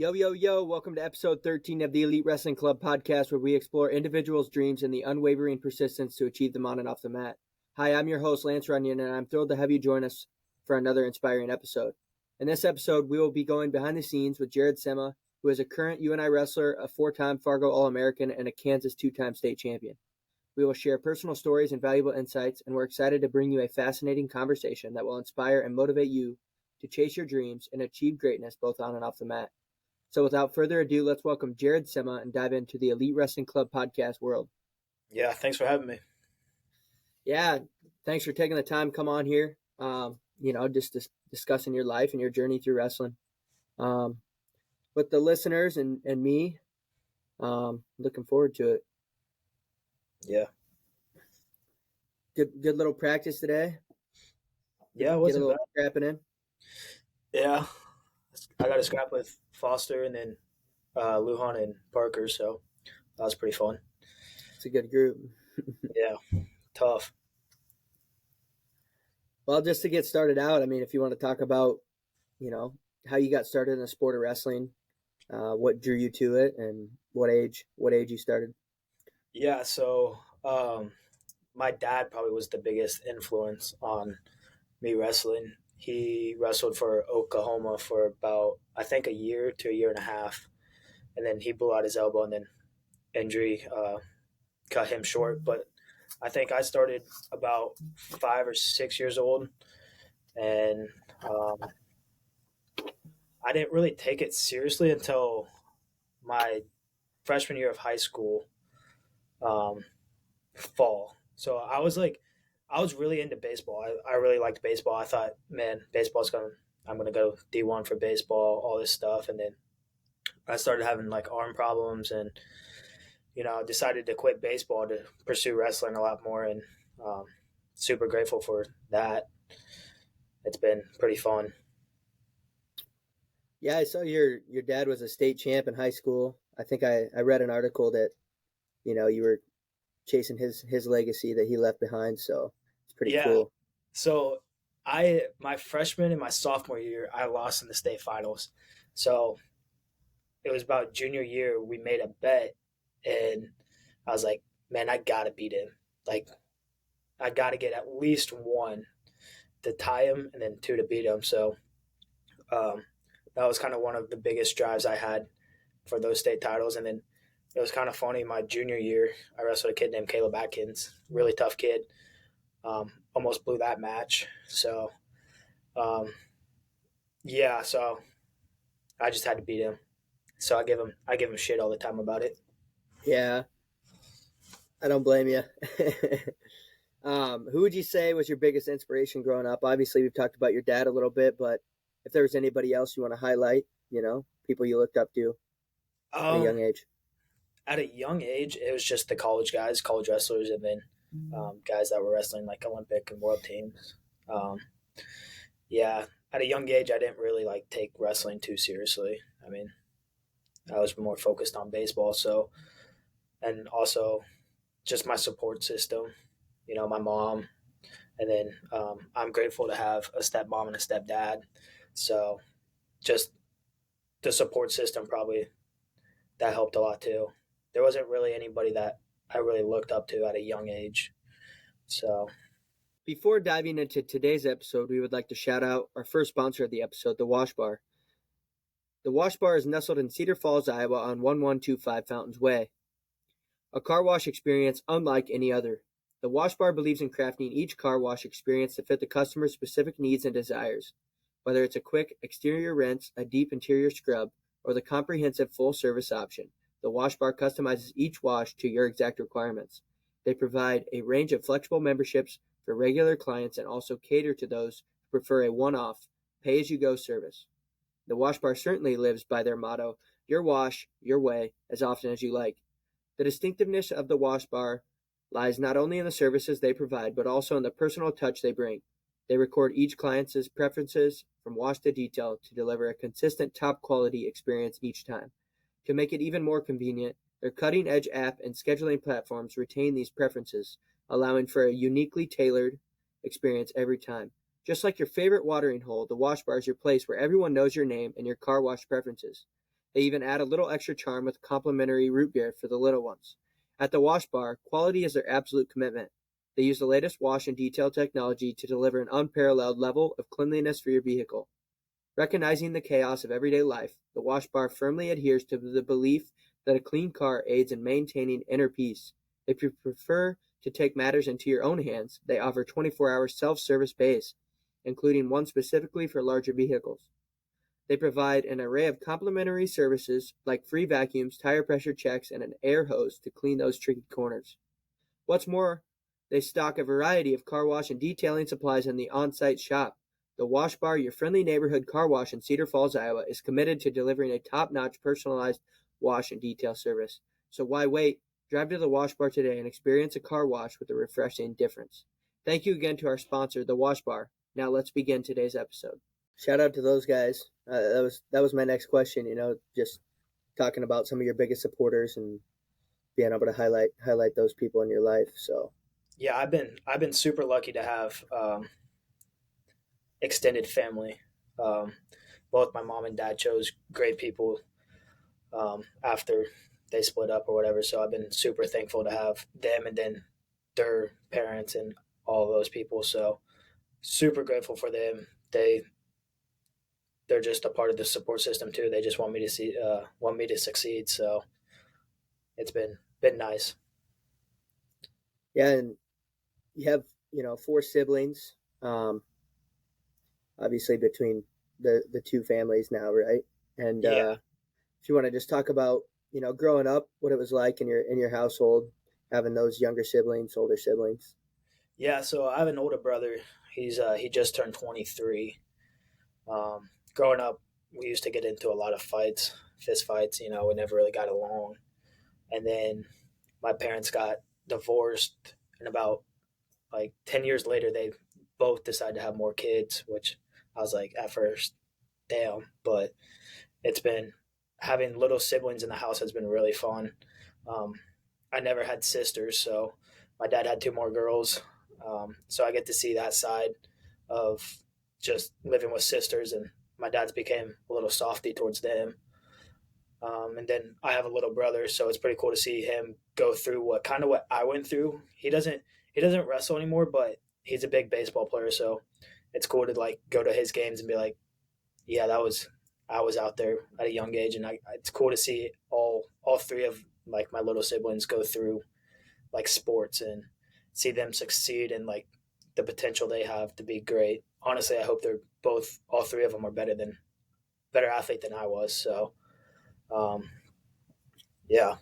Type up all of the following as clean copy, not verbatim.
Yo, yo, yo, welcome to episode 13 of the Elite Wrestling Club podcast, where we explore individuals' dreams and the unwavering persistence to achieve them on and off the mat. Hi, I'm your host, Lance Runyon, and I'm thrilled to have you join us for another inspiring episode. In this episode, we will be going behind the scenes with Jared Simma, who is a current UNI wrestler, a four-time Fargo All-American, and a Kansas two-time state champion. We will share personal stories and valuable insights, and we're excited to bring you a fascinating conversation that will inspire and motivate you to chase your dreams and achieve greatness both on and off the mat. So without further ado, let's welcome Jared Simma and dive into the Elite Wrestling Club podcast world. Yeah, thanks for having me. Yeah, thanks for taking the time to come on here. Just discussing your life and your journey through wrestling. With the listeners and me, looking forward to it. Yeah. Good little practice today. Yeah, it wasn't bad. Scrapping in. Yeah, I got to scrap with Foster and then Lujan and Parker, so that was pretty fun. It's a good group. Yeah, tough. Well, just to get started out, I mean, if you want to talk about, how you got started in the sport of wrestling, what drew you to it, and what age you started. Yeah, so my dad probably was the biggest influence on me wrestling. He wrestled for Oklahoma for about, I think, a year to a year and a half. And then he blew out his elbow, and then injury cut him short. But I think I started about 5 or 6 years old. And I didn't really take it seriously until my freshman year of high school, fall. So I was really into baseball. I really liked baseball. I thought, man, I'm going to go D1 for baseball, all this stuff. And then I started having like arm problems and, decided to quit baseball to pursue wrestling a lot more, and super grateful for that. It's been pretty fun. Yeah, I saw your dad was a state champ in high school. I think I read an article that, you were chasing his legacy that he left behind. So it's pretty cool. So my freshman and my sophomore year, I lost in the state finals. So it was about junior year, we made a bet, and I was like, man, I got to beat him. Like, I got to get at least one to tie him and then 2 to beat him. So that was kind of one of the biggest drives I had for those state titles. And then it was kind of funny. My junior year, I wrestled a kid named Caleb Atkins, really tough kid. Almost blew that match. So, so I just had to beat him. So I give him shit all the time about it. Yeah, I don't blame you. Who would you say was your biggest inspiration growing up? Obviously, we've talked about your dad a little bit, but if there was anybody else you want to highlight, people you looked up to at a young age. At a young age, it was just the college guys, college wrestlers, and then guys that were wrestling like Olympic and world teams. At a young age, I didn't really take wrestling too seriously. I mean, I was more focused on baseball. So, and also just my support system, my mom, and then I'm grateful to have a stepmom and a stepdad. So just the support system, probably that helped a lot too. There wasn't really anybody that I really looked up to at a young age. So before diving into today's episode, we would like to shout out our first sponsor of the episode, the Wash Bar. The Wash Bar is nestled in Cedar Falls, Iowa on 1125 Fountains Way. A car wash experience unlike any other. The Wash Bar believes in crafting each car wash experience to fit the customer's specific needs and desires. Whether it's a quick exterior rinse, a deep interior scrub, or the comprehensive full-service option, the Wash Bar customizes each wash to your exact requirements. They provide a range of flexible memberships for regular clients and also cater to those who prefer a one-off, pay-as-you-go service. The Wash Bar certainly lives by their motto, your wash, your way, as often as you like. The distinctiveness of the Wash Bar lies not only in the services they provide, but also in the personal touch they bring. They record each client's preferences from wash to detail to deliver a consistent top-quality experience each time. To make it even more convenient, their cutting-edge app and scheduling platforms retain these preferences, allowing for a uniquely tailored experience every time. Just like your favorite watering hole, the Wash Bar is your place where everyone knows your name and your car wash preferences. They even add a little extra charm with complimentary root beer for the little ones. At the Wash Bar, quality is their absolute commitment. They use the latest wash and detail technology to deliver an unparalleled level of cleanliness for your vehicle. Recognizing the chaos of everyday life, the Wash Bar firmly adheres to the belief that a clean car aids in maintaining inner peace. If you prefer to take matters into your own hands, they offer 24-hour self-service bays, including one specifically for larger vehicles. They provide an array of complimentary services like free vacuums, tire pressure checks, and an air hose to clean those tricky corners. What's more, they stock a variety of car wash and detailing supplies in the on-site shop. The Wash Bar, your friendly neighborhood car wash in Cedar Falls, Iowa, is committed to delivering a top-notch personalized wash and detail service. So why wait? Drive to the Wash Bar today and experience a car wash with a refreshing difference. Thank you again to our sponsor, the Wash Bar. Now let's begin today's episode. Shout out to those guys. That was my next question. Just talking about some of your biggest supporters and being able to highlight those people in your life. So Yeah, I've been super lucky to have extended family. Both my mom and dad chose great people after they split up or whatever. So I've been super thankful to have them and then their parents and all of those people. So super grateful for them. They're just a part of the support system too. They just want me to succeed. So it's been nice. yeah, and you have four siblings. Obviously between the two families now, right? And Yeah, if you want to just talk about growing up, what it was like in your household, having those younger siblings, older siblings. yeah. So I have an older brother. He just turned 23. Growing up, we used to get into a lot of fights, fist fights. We never really got along. And then my parents got divorced, and about like 10 years later, they both decided to have more kids, which I was like, at first, damn. But it's been having little siblings in the house has been really fun. Um, I never had sisters, so my dad had two more girls. So I get to see that side of just living with sisters, and my dad's became a little softy towards them. And then I have a little brother, so it's pretty cool to see him go through what I went through. He doesn't wrestle anymore, but he's a big baseball player, so it's cool to like go to his games and be like, yeah, I was out there at a young age, and it's cool to see all three of like my little siblings go through like sports and see them succeed and like the potential they have to be great. Honestly, I hope they're both all three of them are better athlete than I was. So um, yeah,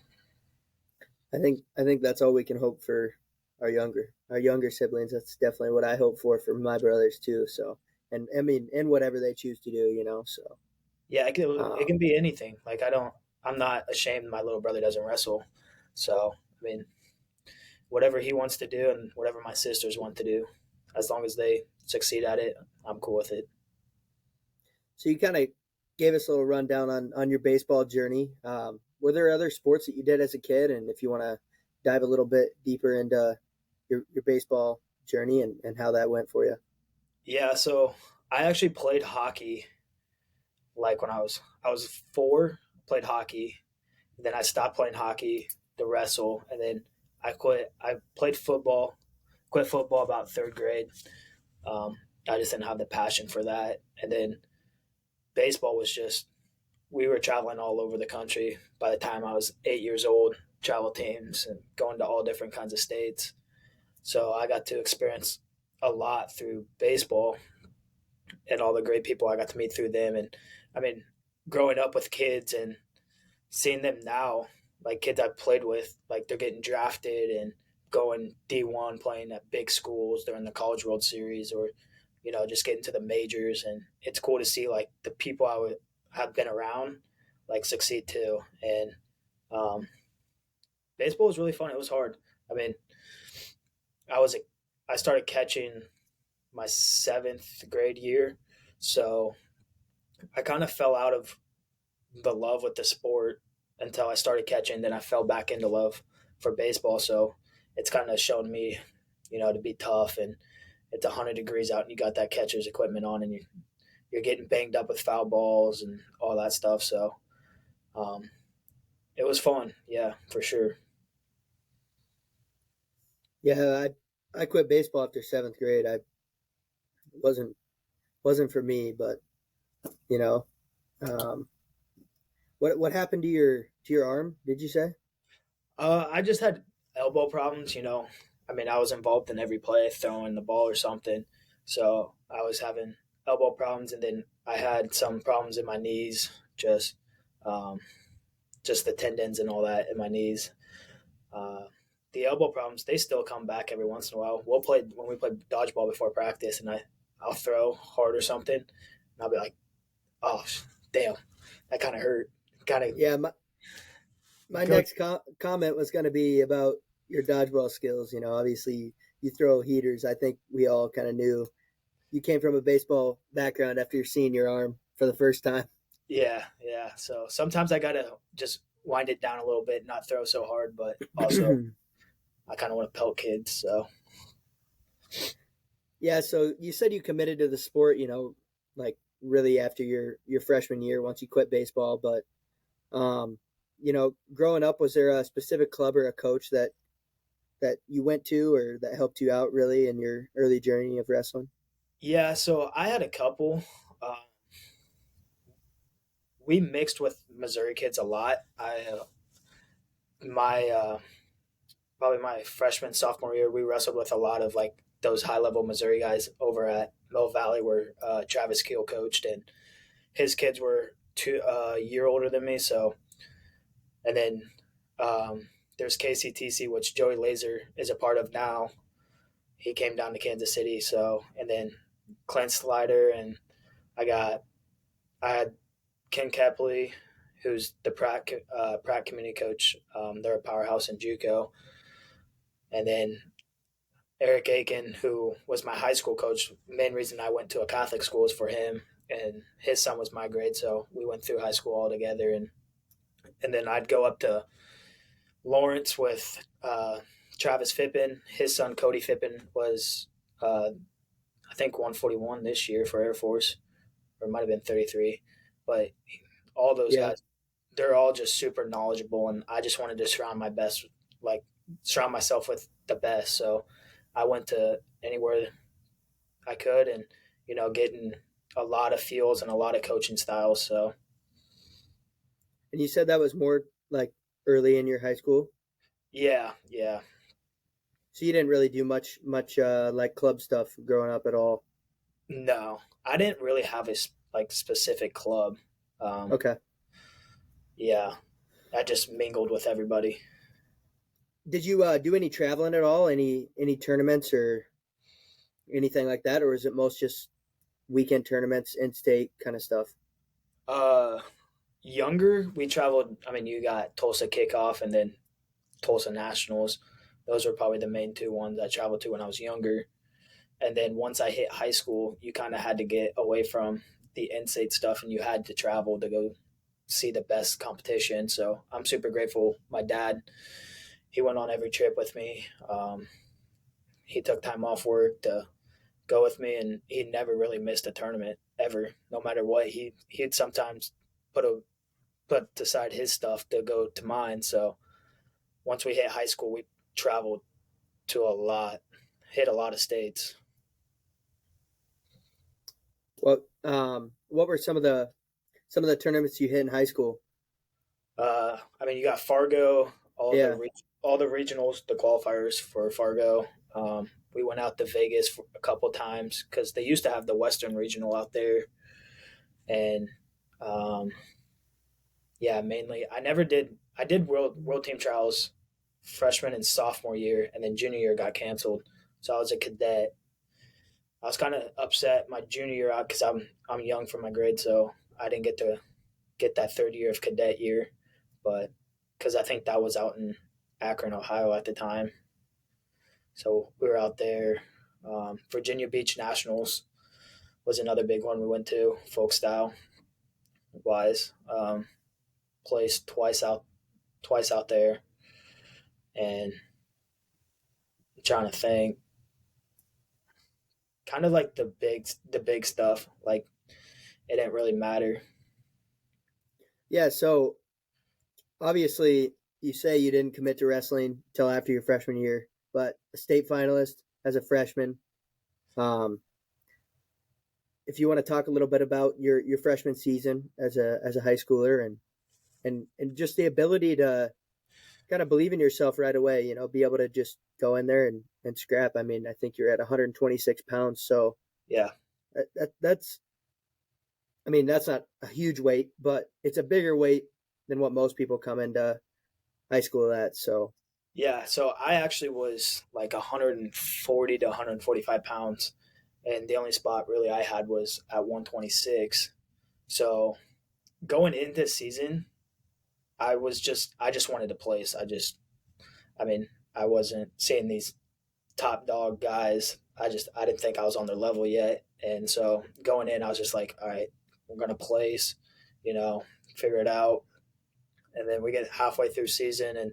I think that's all we can hope for our younger siblings. That's definitely what I hope for my brothers too. So, and I mean, and whatever they choose to do. So, yeah, it um, can be anything. Like I'm not ashamed my little brother doesn't wrestle. So I mean, whatever he wants to do and whatever my sisters want to do, as long as they succeed at it, I'm cool with it. so you kind of gave us a little rundown on your baseball journey. Were there other sports that you did as a kid? And if you want to dive a little bit deeper into your baseball journey and how that went for you. Yeah, so I actually played hockey like when I was 4, played hockey. Then I stopped playing hockey to wrestle, and then I quit. I played football, quit football about third grade. Um, I just didn't have the passion for that. And then baseball was just we were traveling all over the country by the time I was 8 years old, travel teams and going to all different kinds of states. So I got to experience a lot through baseball and all the great people I got to meet through them. And I mean, growing up with kids and seeing them now, like kids I've played with, like they're getting drafted and going D1, playing at big schools during the College World Series, or just getting to the majors. And it's cool to see like the people I would have been around like succeed too. And um, baseball was really fun. It was hard. I mean, I was I started catching my 7th grade year, so I kind of fell out of the love with the sport until I started catching. Then I fell back into love for baseball. So it's kind of shown me, to be tough. And it's 100 degrees out, and you got that catcher's equipment on, and you're getting banged up with foul balls and all that stuff. So Um, it was fun, yeah, for sure. Yeah, I quit baseball after seventh grade. I wasn't wasn't for me, but you know, um, what happened to your arm? Did you say? I just had elbow problems, I mean, I was involved in every play, throwing the ball or something. So I was having elbow problems, and then I had some problems in my knees, um, just the tendons and all that in my knees. Uh, the elbow problems, they still come back every once in a while. When we play dodgeball before practice, and I'll throw hard or something, and I'll be like, oh, damn, that kind of hurt. Kind of Yeah, my coach. next comment was going to be about your dodgeball skills. You know, obviously you throw heaters. I think we all kind of knew you came from a baseball background after you're seeing your arm for the first time. Yeah, yeah. So sometimes I gotta just wind it down a little bit, not throw so hard, but also I kind of want to pelt kids. So Yeah, so you said you committed to the sport, you know, like really after your freshman year once you quit baseball, but um, you know, growing up, was there a specific club or a coach that you went to or that helped you out really in your early journey of wrestling? yeah, so I had a couple. Uh, we mixed with Missouri kids a lot. I my Probably my freshman sophomore year, we wrestled with a lot of like those high level Missouri guys over at Mill Valley, where Travis Keel coached, and his kids were a year older than me. So, and then there's KCTC, which Joey Laser is a part of now. He came down to Kansas City. So, and then Clint Slider, and I got I had Ken Kepley, who's the Pratt community coach. They're a powerhouse in JUCO, and then Eric Aiken, who was my high school coach. Main reason I went to a Catholic school is for him, and his son was my grade, so we went through high school all together. And then I'd go up to Lawrence with Travis Fippen. His son Cody Fippen was, I think, 141 this year for Air Force, or it might have been 33. But all those Yeah. guys, they're all just super knowledgeable, and I just wanted to surround myself with the best. So I went to anywhere I could, and getting a lot of feels and a lot of coaching styles. So And you said that was more like early in your high school? yeah, yeah. So you didn't really do much like club stuff growing up at all. No, I didn't really have a like specific club. Um, Okay. yeah, I just mingled with everybody. Did you do any traveling at all? Any tournaments or anything like that, or is it most just weekend tournaments, in state kind of stuff? Uh, Younger, we traveled. I mean, you got Tulsa Kickoff and then Tulsa Nationals. Those were probably the main two ones I traveled to when I was younger. And then once I hit high school, you kind of had to get away from the in-state stuff, and you had to travel to go see the best competition. So I'm super grateful. My dad, he went on every trip with me. He took time off work to go with me, and he never really missed a tournament ever. No matter what, he'd sometimes put a put aside his stuff to go to mine. So once we hit high school, we traveled to hit a lot of states. What were some of the tournaments you hit in high school? I mean, you got Fargo, Yeah. all the regionals, the qualifiers for Fargo. We went out to Vegas for a couple times because they used to have the Western Regional out there, and um, yeah, mainly I never did. I did world team trials freshman and sophomore year, and then junior year got canceled. So I was a cadet. I was kind of upset my junior year out because I'm young for my grade, so I didn't get to get that third year of cadet year, but because I think that was out in Akron, Ohio at the time. So we were out there. Virginia Beach Nationals was another big one we went to, folk style wise. Placed twice out there, and I'm trying to think, kind of like the big stuff. Like it didn't really matter. Yeah, so obviously you say you didn't commit to wrestling till after your freshman year, but a state finalist as a freshman. Um, if you want to talk a little bit about your freshman season as a high schooler and just the ability to kind of believe in yourself right away, be able to just go in there and scrap. I mean, I think you're at 126 pounds, so Yeah. that's I mean, that's not a huge weight, but it's a bigger weight than what most people come into high school at. So Yeah. So I actually was like 140 to 145 pounds. And the only spot really I had was at 126. So going into season, I just wanted to place. I mean, I wasn't seeing these top dog guys. I didn't think I was on their level yet. And so going in, I was just like, all right, we're going to place, you know, figure it out. And then we get halfway through season and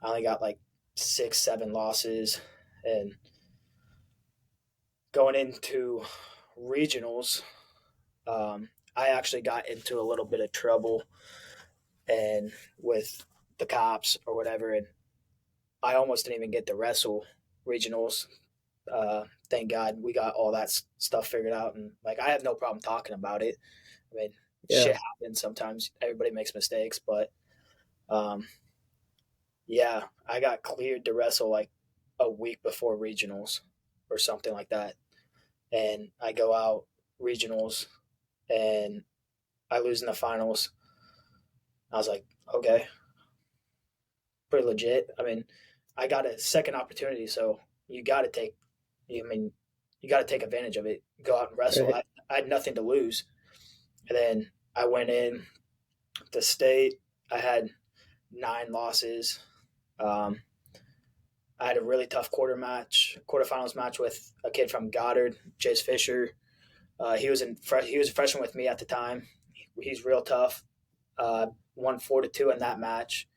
I only got like 6, 7 losses. And going into regionals, I actually got into a little bit of trouble and with the cops or whatever. And I almost didn't even get to wrestle regionals. Thank God we got all that stuff figured out. And like, I have no problem talking about it. I mean, yeah, shit happens sometimes. Everybody makes mistakes, but um, yeah, I got cleared to wrestle like a week before regionals or something like that. And I go out regionals and I lose in the finals. I was like, okay, pretty legit. I mean, I got a second opportunity, so you got to take. I mean, you got to take advantage of it. Go out and wrestle. right. I had nothing to lose, and then I went in to state. I had 9 losses. Um, I had a really tough quarterfinals match with a kid from Goddard, Jace Fisher. He was a freshman with me at the time. He's real tough. Won 4-2 in that match.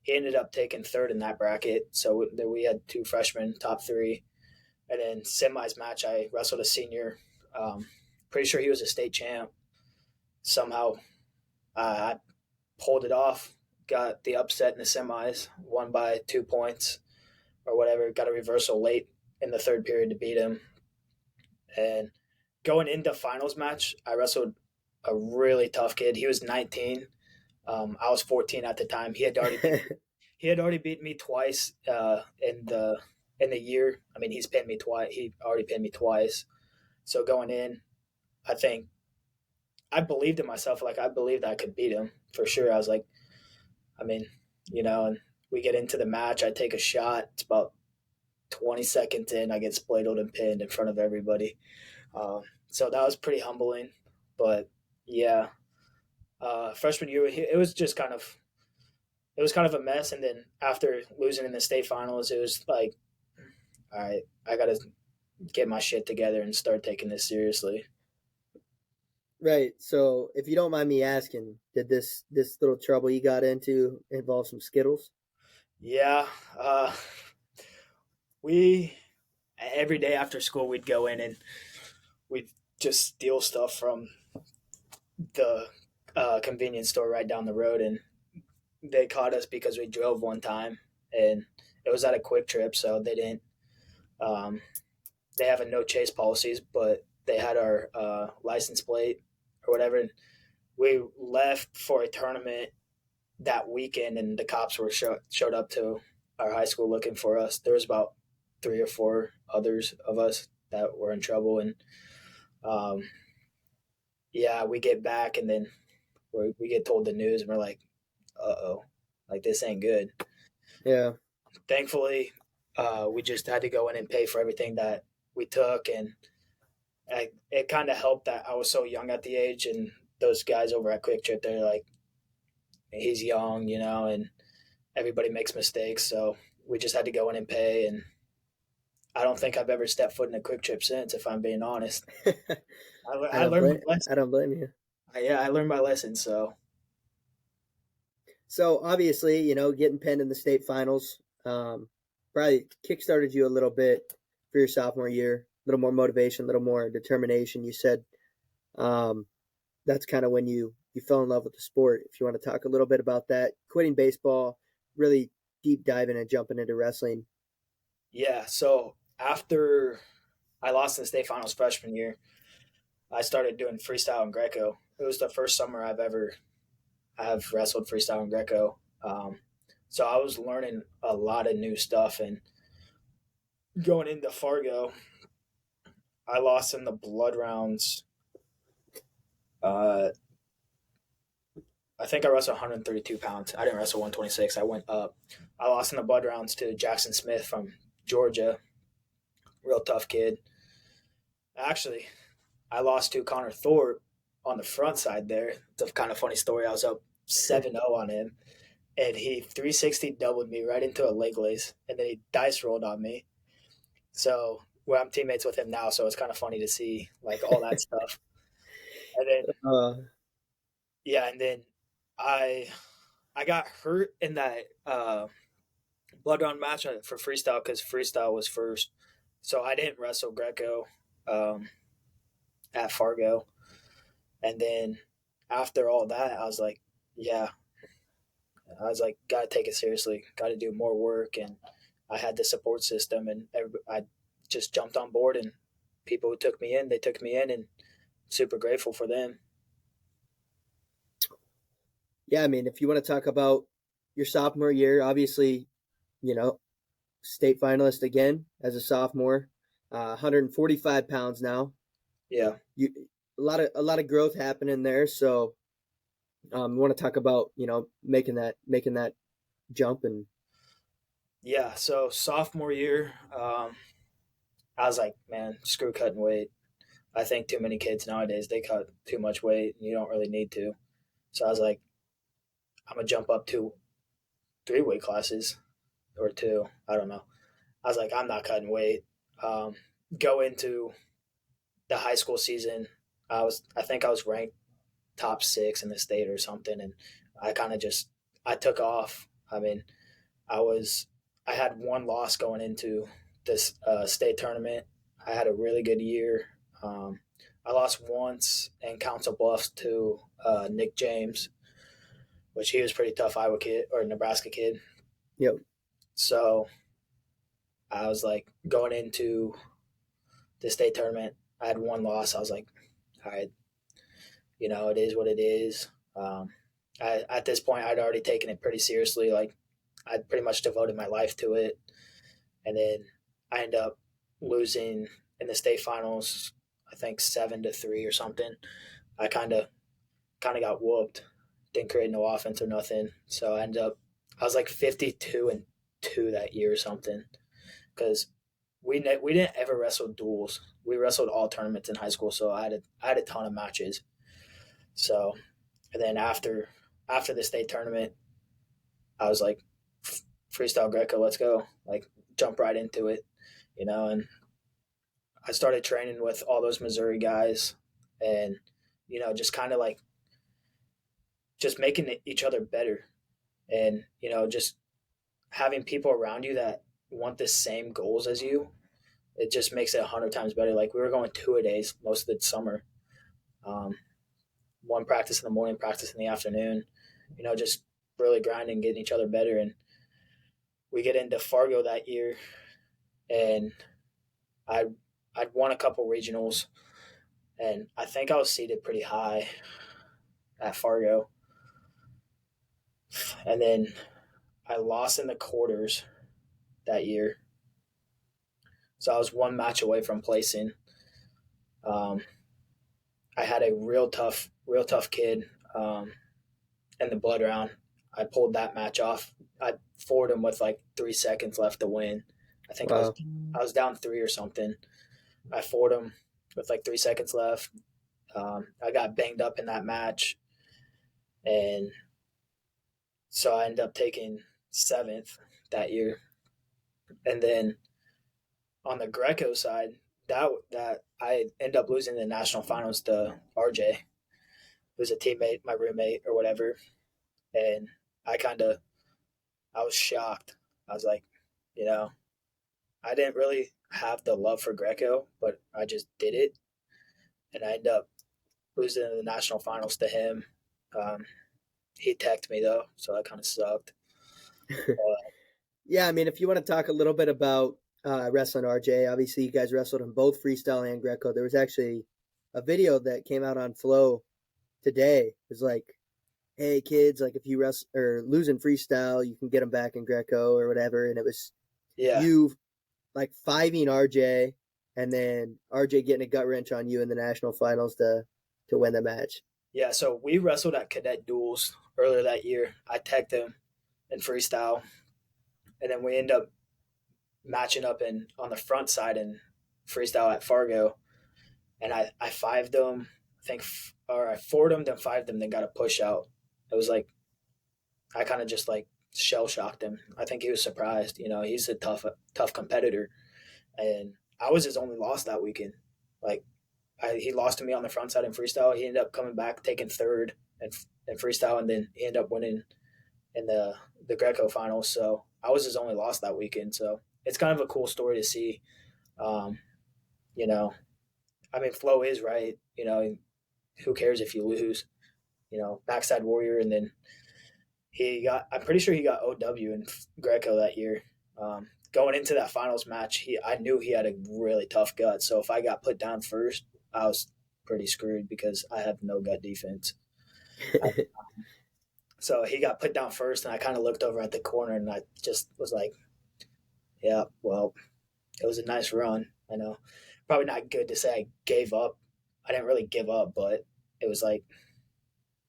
He ended up taking third in that bracket. So we had 2 freshmen, top 3. And then semis match, I wrestled a senior. Pretty sure he was a state champ. Somehow I pulled it off, got the upset in the semis, won by 2 points or whatever. Got a reversal late in the third period to beat him. And going into finals match, I wrestled a really tough kid. He was 19. I was 14 at the time. He had already beat me twice in the year. I mean, he's pinned me twice. He already pinned me twice. So going in, I think I believed in myself. Like I believed I could beat him for sure. I was like, I mean, and we get into the match. I take a shot. It's about 20 seconds in. I get spladled and pinned in front of everybody. So that was pretty humbling. But yeah, freshman year, it was just it was kind of a mess. And then after losing in the state finals, it was like, all right, I got to get my shit together and start taking this seriously. Right. So, if you don't mind me asking, did this little trouble you got into involve some Skittles? Yeah. We, every day after school, we'd go in and we'd just steal stuff from the convenience store right down the road. And they caught us because we drove one time and it was at a quick trip. So they didn't, um, they have a no chase policies, but they had our license plate or whatever. And we left for a tournament that weekend, and the cops showed up to our high school looking for us. There was about 3 or 4 others of us that were in trouble, and um, yeah, we get back, and then we get told the news, and we're like, "Uh oh, like this ain't good." Yeah. Thankfully, we just had to go in and pay for everything that we took, and it kind of helped that I was so young at the age, and those guys over at Quick Trip, they're like, he's young, and everybody makes mistakes. So we just had to go in and pay. And I don't think I've ever stepped foot in a Quick Trip since, if I'm being honest. I learned my lesson. I don't blame you. Yeah, I learned my lesson. So obviously, getting pinned in the state finals probably kickstarted you a little bit for your sophomore year. A little more motivation, a little more determination. You said that's kind of when you you fell in love with the sport. If you want to talk a little bit about that, quitting baseball, really deep diving and jumping into wrestling. Yeah. So after I lost in the state finals freshman year, I started doing freestyle and Greco. It was the first summer I've wrestled freestyle and Greco. So I was learning a lot of new stuff, and going into Fargo, I lost in the blood rounds. Uh, I think I wrestled 132 pounds. I didn't wrestle 126. I went up. I lost in the blood rounds to Jackson Smith from Georgia. Real tough kid. Actually, I lost to Connor Thorpe on the front side there. It's a kind of funny story. I was up 7-0 on him, and he 360 doubled me right into a leg lace, and then he dice rolled on me. So I'm teammates with him now, so it's kind of funny to see like all that stuff. And then Uh, yeah, and then I I got hurt in that blood round match for freestyle because freestyle was first, so I didn't wrestle Greco um, at Fargo. And then after all that, yeah, I was like, gotta take it seriously, gotta do more work, and I had the support system, and I just jumped on board, and people who took me in, they took me in, and super grateful for them. yeah, I mean, if you want to talk about your sophomore year, obviously, you know, state finalist again as a sophomore, 145 pounds now. Yeah, You a lot of growth happening there. So, want to talk about making that jump and yeah. So sophomore year, I was like, man, screw cutting weight. I think too many kids nowadays they cut too much weight, and you don't really need to. So I was like, I'm gonna jump up to 3 weight classes or two. I don't know. I was like, I'm not cutting weight. Um, go into the high school season. I think I was ranked top 6 in the state or something, and I kind of just I took off. I mean, I was I had one loss going into this state tournament. I had a really good year. Um, I lost once in Council Bluffs to Nick James, which he was pretty tough Iowa kid or Nebraska kid. you know, So I was like going into the state tournament. I had one loss. I was like, all right, it is what it is. At this point, I'd already taken it pretty seriously. Like I'd pretty much devoted my life to it, and then I end up losing in the state finals. I think 7-3 or something. I kind of got whooped. Didn't create no offense or nothing. So I was like 52-2 that year or something. Because we didn't ever wrestle duels. We wrestled all tournaments in high school, so I had a ton of matches. So, and then after the state tournament, I was like, freestyle Greco, let's go. Like jump right into it, and I started training with all those Missouri guys, and just kind of like just making each other better, and just having people around you that want the same goals as you. It just makes it 100 times better. Like we were going 2-a-days most of the summer, um, one practice in the morning, practice in the afternoon. Just really grinding, getting each other better, and we get into Fargo that year, and I I'd won a couple regionals, and I think I was seated pretty high at Fargo, and then I lost in the quarters that year, so I was one match away from placing. Um, I had a real tough kid in the blood round. I pulled that match off. I forwarded him with like 3 seconds left to win. I think wow. I was down 3 or something. I forwarded him with like 3 seconds left. I got banged up in that match, and so I ended up taking 7th that year. And then on the Greco side, that I ended up losing the national finals to RJ, who's a teammate, my roommate or whatever. And I was shocked. I was like, you know, I didn't really have the love for Greco, but I just did it, and I ended up losing in the national finals to him. Um, he teched me though, so that kind of sucked. But Yeah, I mean, if you want to talk a little bit about wrestling RJ, obviously you guys wrestled in both freestyle and Greco. There was actually a video that came out on Flow today. It was like, hey kids, like if you wrestle or lose in freestyle, you can get them back in Greco or whatever. And it was yeah, you like fiving RJ, and then RJ getting a gut wrench on you in the national finals to win the match. yeah. So we wrestled at cadet duels earlier that year. I teched him in freestyle, and then we end up matching up in on the front side in freestyle at Fargo, and I fived them. I think, or I foured them, then fived them, then got a push out. It was like I kind of just like shell shocked him. I think he was surprised. You know, he's a tough competitor, and I was his only loss that weekend. Like he lost to me on the front side in freestyle. He ended up coming back, taking third in freestyle, and then he ended up winning in the Greco finals. So I was his only loss that weekend. So it's kind of a cool story to see. Um, you know, I mean, Flo is right. You know, who cares if you lose? You know, backside warrior, and then he got. I'm pretty sure he got OW in Greco that year. Going into that finals match, I knew he had a really tough gut. So if I got put down first, I was pretty screwed because I have no gut defense. So he got put down first, and I kind of looked over at the corner, and I just was like, "Yeah, well, it was a nice run. I know, probably not good to say I gave up. I didn't really give up, but it was like,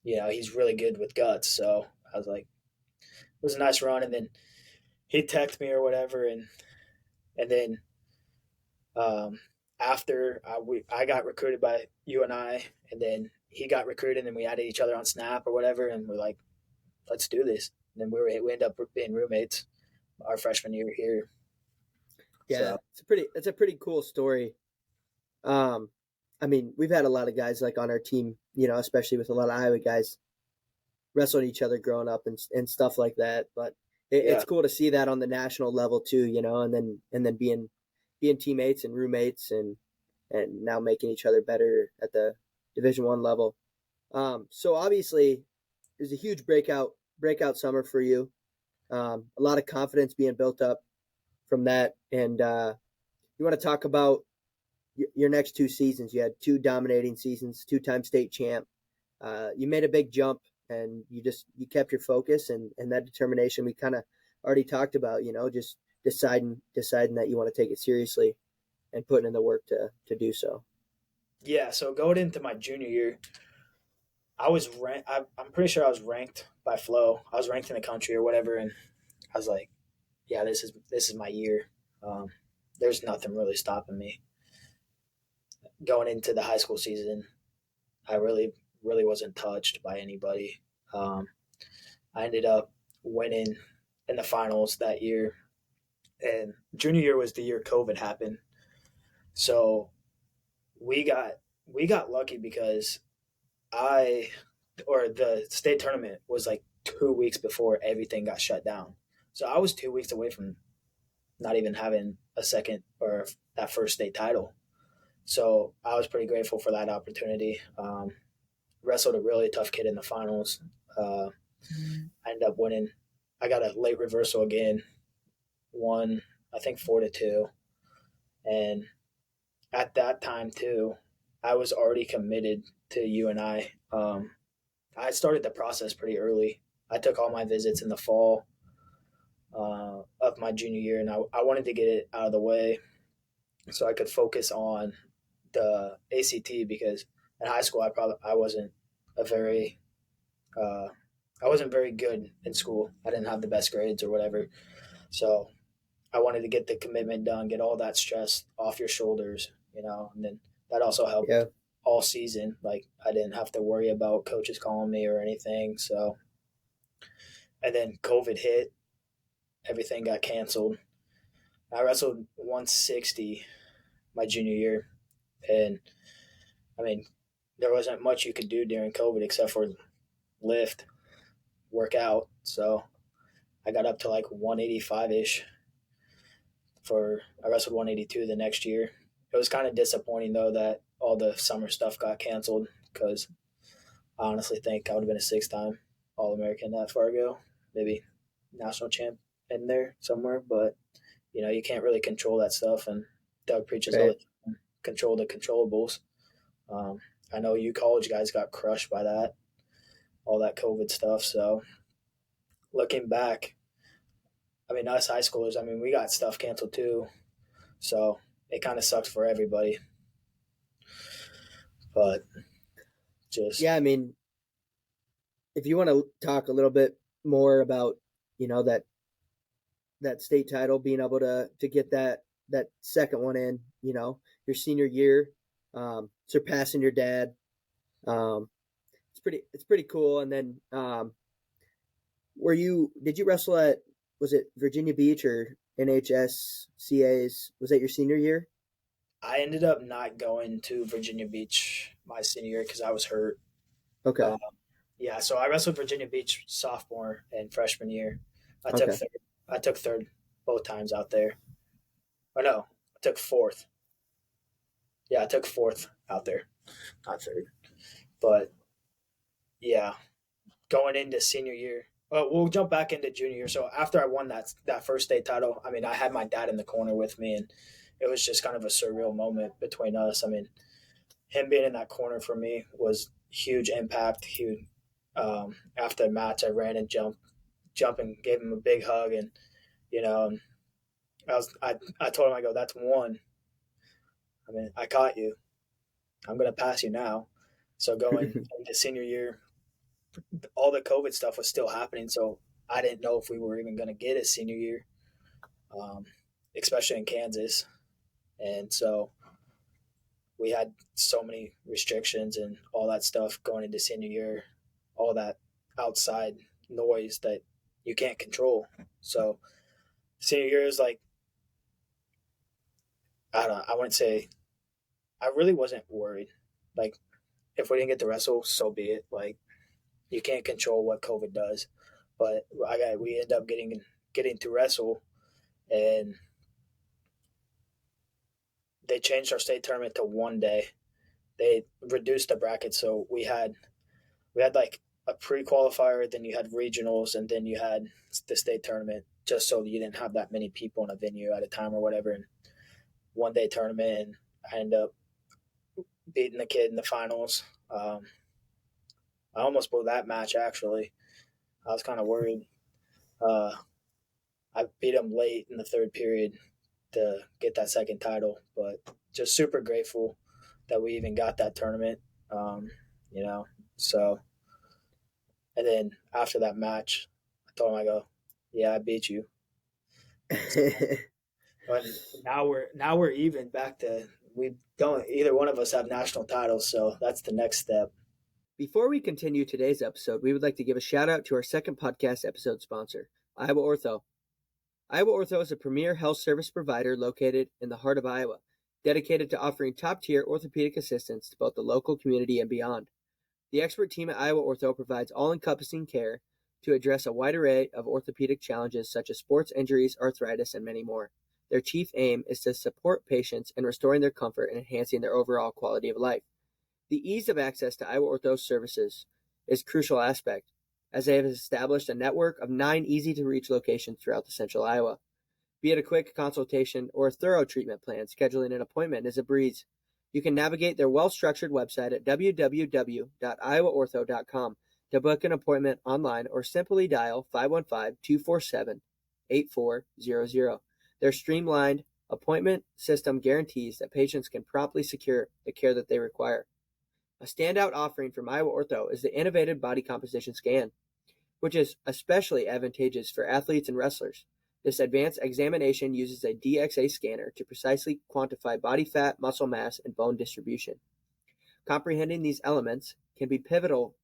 you know, he's really good with guts. So I was like, it was a nice run, and then he teched me or whatever, and then um, after I got recruited by UNI, and then he got recruited, and then we added each other on Snap or whatever, and we're like, let's do this. And then we ended up being roommates our freshman year here. Yeah, So it's a pretty cool story. Um, I mean, we've had a lot of guys like on our team, you know, especially with a lot of Iowa guys wrestling each other growing up and stuff like that. But yeah, it's cool to see that on the national level too, you know, and then being teammates and roommates and now making each other better at the Division 1 level. So obviously, it was a huge breakout summer for you. A lot of confidence being built up from that, and you want to talk about your next 2 seasons. You had 2 dominating seasons, 2-time state champ. You made a big jump, and you kept your focus and that determination. We kind of already talked about, you know, just deciding that you want to take it seriously and putting in the work to do so. yeah. So going into my junior year, I was ranked. I'm pretty sure I was ranked by Flow. I was ranked in the country or whatever, and I was like, yeah, this is my year. Um, there's nothing really stopping me going into the high school season. I really wasn't touched by anybody. Um, I ended up winning in the finals that year, and junior year was the year COVID happened. So we got we got lucky because I or the state tournament was like 2 weeks before everything got shut down. So I was 2 weeks away from not even having a second or that first state title. So I was pretty grateful for that opportunity. Wrestled a really tough kid in the finals. I ended up winning. I got a late reversal again. Won, I think 4-2. And at that time too, I was already committed to UNI. I started the process pretty early. I took all my visits in the fall of my junior year, and I wanted to get it out of the way so I could focus on the ACT because in high school I wasn't a very uh, I wasn't very good in school. I didn't have the best grades or whatever. So I wanted to get the commitment done, get all that stress off your shoulders, you know, and then that also helped Yeah. all season. Like I didn't have to worry about coaches calling me or anything. So, and then COVID hit, everything got canceled. I wrestled 160 my junior year, and I mean, there wasn't much you could do during COVID except for lift, work out. So I got up to like 185 ish for I wrestled 182 the next year. It was kind of disappointing though that all the summer stuff got canceled because I honestly think I would have been a 6-time All-American at Fargo, maybe national champ in there somewhere. But you can't really control that stuff. And Doug preaches all Right. the time, control the controllables. Um, I know you college guys got crushed by that, all that COVID stuff. So looking back, I mean, us high schoolers, I mean, we got stuff canceled too. So it kind of sucks for everybody. But just, Yeah, I mean, if you want to talk a little bit more about, that state title, being able to get that second one in, your senior year, surpassing your dad. It's pretty cool. And then did you wrestle at, was it Virginia Beach or NHSCA's? Was that your senior year? I ended up not going to Virginia Beach my senior year because I was hurt. Okay. Um, yeah, so I wrestled Virginia Beach sophomore and freshman year. I took Okay. third. I took third both times out there. Or no, I took fourth. Yeah, I took fourth out there, not third. But yeah, going into senior year. We'll jump back into junior year. So after I won that first state title, I mean, I had my dad in the corner with me, and it was just kind of a surreal moment between us. I mean, him being in that corner for me was huge impact. Huge. After the match, I ran and jumped and gave him a big hug, and and I told him, I go, that's one. I mean, I caught you. I'm gonna pass you now. So going into senior year, all the COVID stuff was still happening, so I didn't know if we were even gonna get a senior year, um, especially in Kansas, and so we had so many restrictions and all that stuff going into senior year, all that outside noise that you can't control. So senior year is like, I don't know, I wouldn't say, I really wasn't worried. Like, if we didn't get to wrestle, so be it. Like, you can't control what COVID does, but we end up getting to wrestle, and they changed our state tournament to one day. They reduced the bracket, so we had like a pre-qualifier, then you had regionals, and then you had the state tournament, just so you didn't have that many people in a venue at a time or whatever. And one day tournament, and I ended up beating the kid in the finals. I almost blew that match, actually. I was kind of worried. Uh, I beat him late in the third period to get that second title, but just super grateful that we even got that tournament. Um, you know, so and then after that match, I told him, I go, yeah, I beat you. So, but now we're even back to, we don't, either one of us have national titles, so that's the next step. Before we continue today's episode, we would like to give a shout out to our second podcast episode sponsor, Iowa Ortho. Iowa Ortho is a premier health service provider located in the heart of Iowa, dedicated to offering top-tier orthopedic assistance to both the local community and beyond. The expert team at Iowa Ortho provides all-encompassing care to address a wide array of orthopedic challenges such as sports injuries, arthritis, and many more. Their chief aim is to support patients in restoring their comfort and enhancing their overall quality of life. The ease of access to Iowa Ortho's services is a crucial aspect, as they have established a network of 9 easy-to-reach locations throughout the central Iowa. Be it a quick consultation or a thorough treatment plan, scheduling an appointment is a breeze. You can navigate their well-structured website at www.iowaortho.com to book an appointment online, or simply dial 515-247-8400. Their streamlined appointment system guarantees that patients can promptly secure the care that they require. A standout offering from Iowa Ortho is the innovative body composition scan, which is especially advantageous for athletes and wrestlers. This advanced examination uses a DXA scanner to precisely quantify body fat, muscle mass, and bone distribution. Comprehending these elements can be pivotal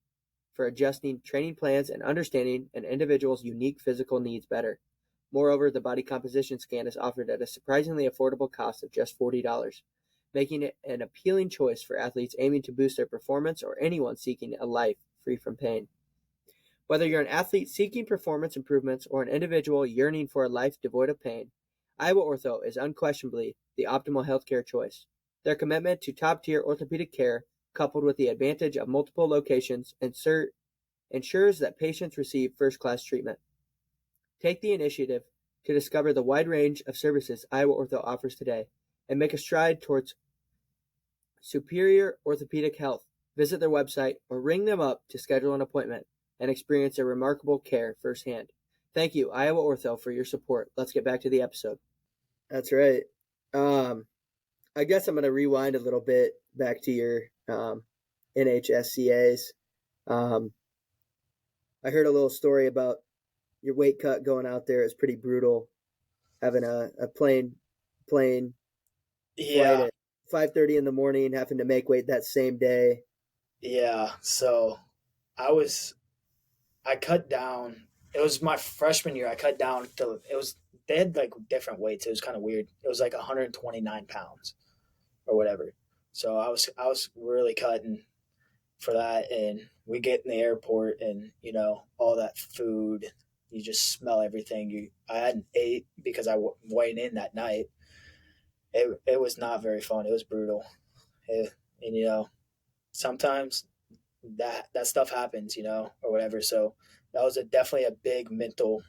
for adjusting training plans and understanding an individual's unique physical needs better. Moreover, the body composition scan is offered at a surprisingly affordable cost of just $40, making it an appealing choice for athletes aiming to boost their performance or anyone seeking a life free from pain. Whether you're an athlete seeking performance improvements or an individual yearning for a life devoid of pain, Iowa Ortho is unquestionably the optimal healthcare choice. Their commitment to top-tier orthopedic care, coupled with the advantage of multiple locations, ensures that patients receive first-class treatment. Take the initiative to discover the wide range of services Iowa Ortho offers today and make a stride towards superior orthopedic health. Visit their website or ring them up to schedule an appointment and experience their remarkable care firsthand. Thank you, Iowa Ortho, for your support. Let's get back to the episode. That's right. I guess I'm going to rewind a little bit back to your NHSCAs. I heard a little story about your weight cut going out there. It's pretty brutal. Having a plane flight at 5:30 in the morning, having to make weight that same day. Yeah. So I cut down. It was my freshman year. I cut down to they had like different weights. It was kind of weird. It was like 129 pounds or whatever. So I was really cutting for that, and we get in the airport, and all that food, you just smell everything. I hadn't ate because I went in that night. It was not very fun. It was brutal, and sometimes that stuff happens, or whatever. So that was definitely a big mental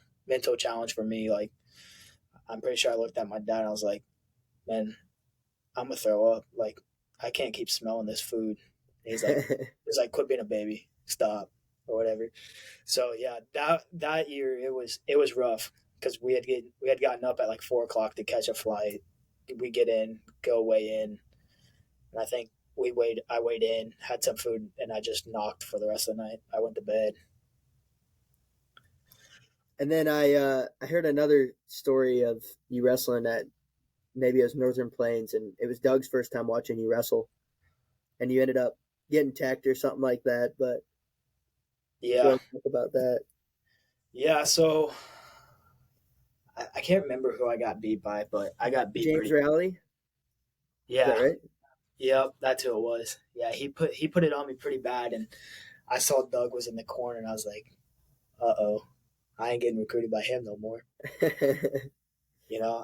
challenge for me. Like, I'm pretty sure I looked at my dad and I was like, man, I'm gonna throw up. Like, I can't keep smelling this food. And he's like, quit being a baby, stop, or whatever. So yeah, that year it was rough because we had gotten up at like 4:00 to catch a flight. We get in, go weigh in, and I think I weighed in, had some food, and I just knocked for the rest of the night. I went to bed. And then I heard another story of you wrestling at, maybe it was Northern Plains, and it was Doug's first time watching you wrestle, and you ended up getting tacked or something like that. But yeah, talk about that. Yeah, so I can't remember who I got beat by, but I got beat. James Rowley. Yeah, is that right? Yep, that's who it was. Yeah, he put it on me pretty bad, and I saw Doug was in the corner, and I was like, "Uh-oh, I ain't getting recruited by him no more."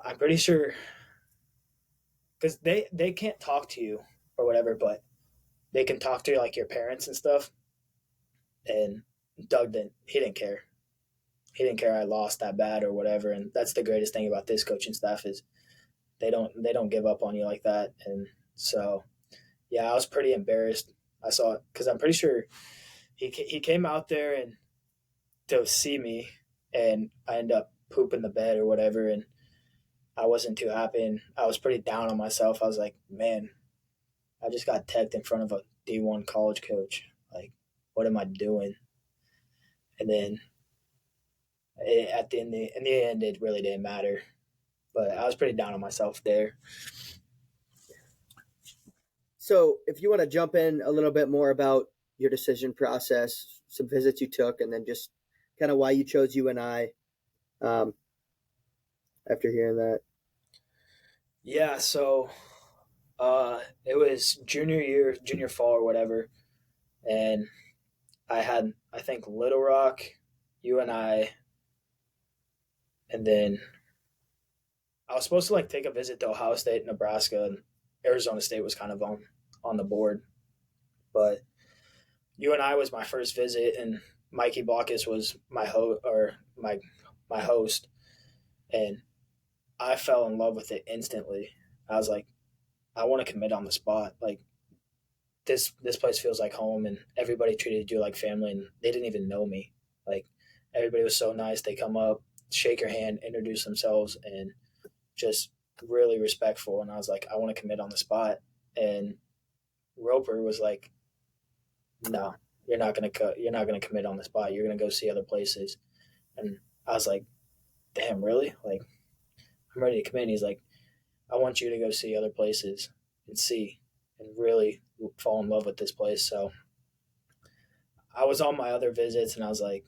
I'm pretty sure because they can't talk to you or whatever, but they can talk to like your parents and stuff. And Doug didn't care. He didn't care I lost that bad or whatever. And that's the greatest thing about this coaching staff is they don't give up on you like that. And so, yeah, I was pretty embarrassed. I saw it because I'm pretty sure he came out there and to see me, and I ended up pooping the bed or whatever, and I wasn't too happy, and I was pretty down on myself. I was like, man, I just got teched in front of a D1 college coach. Like, what am I doing? And then in the end, it really didn't matter. But I was pretty down on myself there. So if you want to jump in a little bit more about your decision process, some visits you took, and then just kind of why you chose UNI after hearing that. Yeah, so it was junior fall or whatever. And I had, I think, Little Rock, UNI, and then I was supposed to like take a visit to Ohio State, Nebraska, and Arizona State was kind of on the board. But UNI was my first visit, and Mikey Baucus was my host, and I fell in love with it instantly. I was like, I want to commit on the spot. Like, this place feels like home, and everybody treated you like family, and they didn't even know me. Like, everybody was so nice. They come up, shake your hand, introduce themselves, and just really respectful. And I was like, I want to commit on the spot. And Roper was like, no, you're not gonna commit on the spot. You're gonna go see other places. And I was like, damn, really? Like, I'm ready to commit. And he's like, I want you to go see other places and see and really fall in love with this place. So I was on my other visits, and I was like,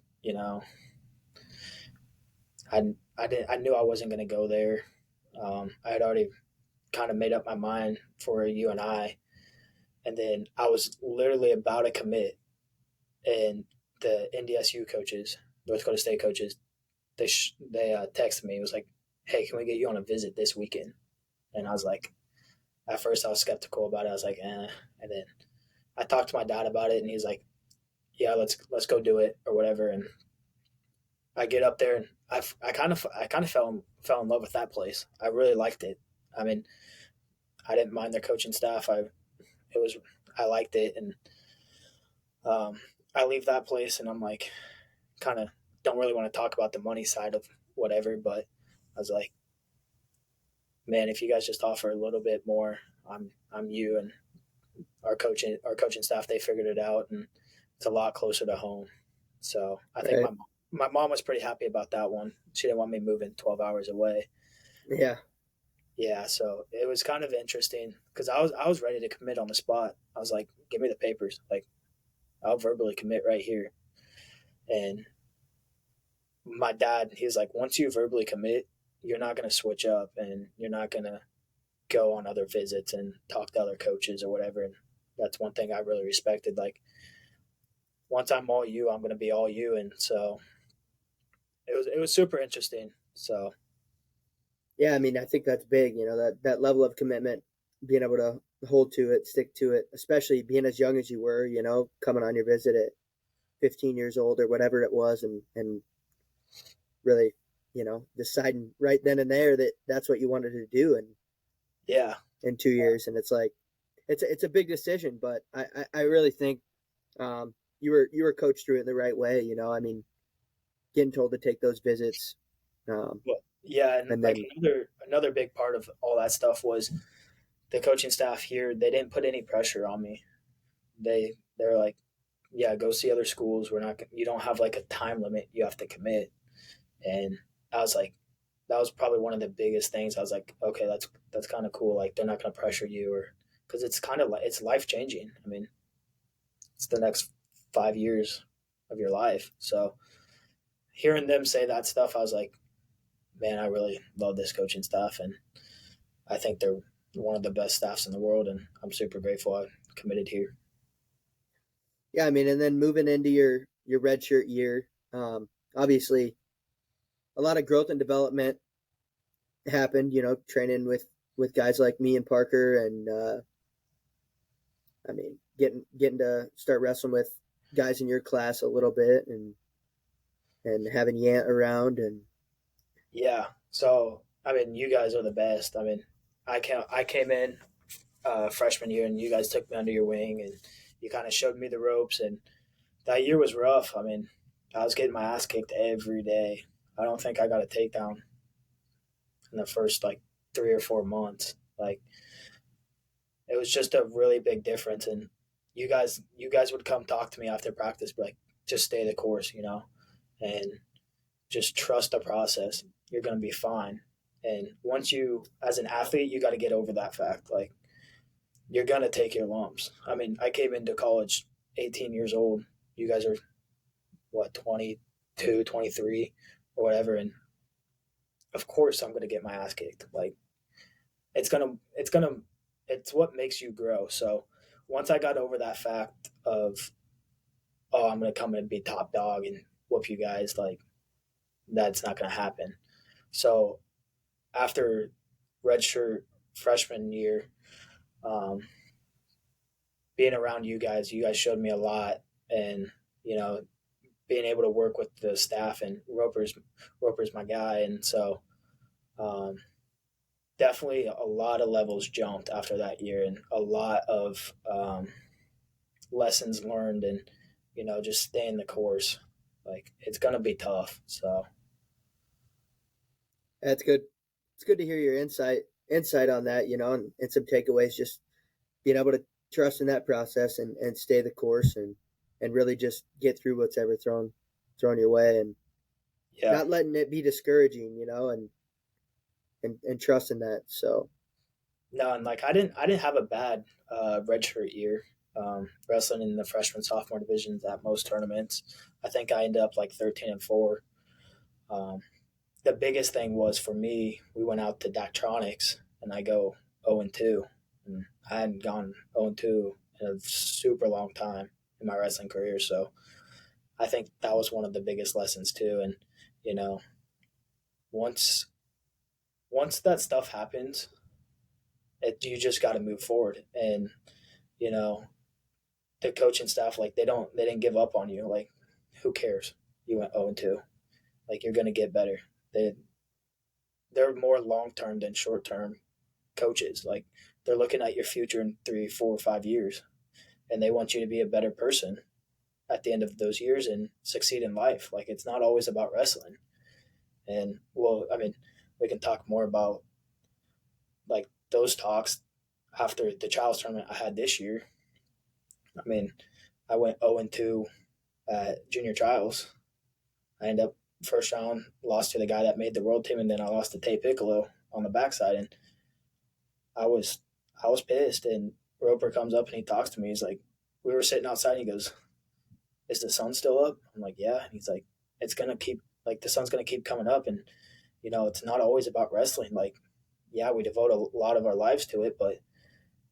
I knew I wasn't going to go there. I had already kind of made up my mind for UNI, and then I was literally about to commit, and the NDSU coaches, North Dakota State coaches, they texted me. It was like, hey, can we get you on a visit this weekend? And I was like, at first I was skeptical about it. I was like, eh. And then I talked to my dad about it, and he's like, "Yeah, let's go do it or whatever." And I get up there, and I kind of fell in love with that place. I really liked it. I mean, I didn't mind their coaching staff. It was I liked it, and um, I leave that place, and I'm like, kind of don't really want to talk about the money side of whatever, but I was like, man, if you guys just offer a little bit more, I'm you, and our coaching staff, they figured it out, and it's a lot closer to home. So I think Right. my mom was pretty happy about that one. She didn't want me moving 12 hours away. Yeah. Yeah, so it was kind of interesting because I was ready to commit on the spot. I was like, give me the papers, like I'll verbally commit right here. And my dad, he was like, once you verbally commit, you're not going to switch up, and you're not going to go on other visits and talk to other coaches or whatever. And that's one thing I really respected. Like, once I'm all you, I'm going to be all you. And so it was super interesting. So Yeah, I mean, I think that's big, that level of commitment, being able to hold to it, stick to it, especially being as young as you were, coming on your visit at 15 years old or whatever it was, and really, deciding right then and there that that's what you wanted to do yeah, in 2 years. And it's like, it's a big decision, but I really think you were coached through it the right way. I mean, getting told to take those visits, um, well, yeah, and and like then another big part of all that stuff was the coaching staff here. They didn't put any pressure on me. They're like, yeah, go see other schools. We're not. You don't have like a time limit. You have to commit. And I was like, that was probably one of the biggest things. I was like, okay, that's kind of cool. Like they're not going to pressure you, or because it's kind of like it's life changing. I mean, it's the next 5 years of your life. So hearing them say that stuff, I was like, man, I really love this coaching staff, and I think they're one of the best staffs in the world, and I'm super grateful I committed here. yeah, I mean, and then moving into your redshirt year, obviously a lot of growth and development happened. Training with guys like me and Parker, and I mean, getting to start wrestling with guys in your class a little bit, and having Yant around, and Yeah. So I mean, you guys are the best. I mean, I came in freshman year, and you guys took me under your wing, and you kind of showed me the ropes. And that year was rough. I mean, I was getting my ass kicked every day. I don't think I got a takedown in the first like 3 or 4 months. Like it was just a really big difference. And you guys would come talk to me after practice, be like, just stay the course, and just trust the process. You're gonna be fine. And once you, as an athlete, you got to get over that fact. Like you're gonna take your lumps. I mean, I came into college 18 years old. You guys are what 22, 23, or whatever, and of course I'm gonna get my ass kicked. Like it's what makes you grow. So once I got over that fact of, oh, I'm gonna come in and be top dog and whoop you guys, like that's not gonna happen. So after redshirt freshman year, um, being around you guys showed me a lot, and you know, being able to work with the staff, and Roper's my guy, and so um, definitely a lot of levels jumped after that year, and a lot of lessons learned, and just staying the course. Like it's gonna be tough. So that's good. It's good to hear your insight on that, and some takeaways. Just being able to trust in that process, and stay the course, and really just get through what's ever thrown your way, and yeah, not letting it be discouraging, and trusting that. So no, and like I didn't have a bad redshirt year. Wrestling in the freshman sophomore divisions at most tournaments, I think I ended up like 13-4. Um, the biggest thing was for me, we went out to Daktronics, and I go 0-2, and I hadn't gone 0-2 in a super long time in my wrestling career. So I think that was one of the biggest lessons too. And you know, once once that stuff happens, you just got to move forward. And you know, the coaching staff, like they didn't give up on you. Like, who cares? You went 0-2. Like, you're gonna get better. They they're more long term than short term coaches. Like, they're looking at your future in 3, 4, 5 years, and they want you to be a better person at the end of those years and succeed in life. Like, it's not always about wrestling. And well, I mean, we can talk more about like those talks after the trials tournament I had this year. I mean, I went 0-2 at junior trials. I ended up first round, lost to the guy that made the world team, and then I lost to Tay Piccolo on the backside. And I was I was pissed. And Roper comes up and he talks to me. He's like, we were sitting outside. And he goes, "Is the sun still up?" I'm like, "Yeah." And he's like, "It's gonna keep like the sun's gonna keep coming up, and it's not always about wrestling. Like, yeah, we devote a lot of our lives to it, but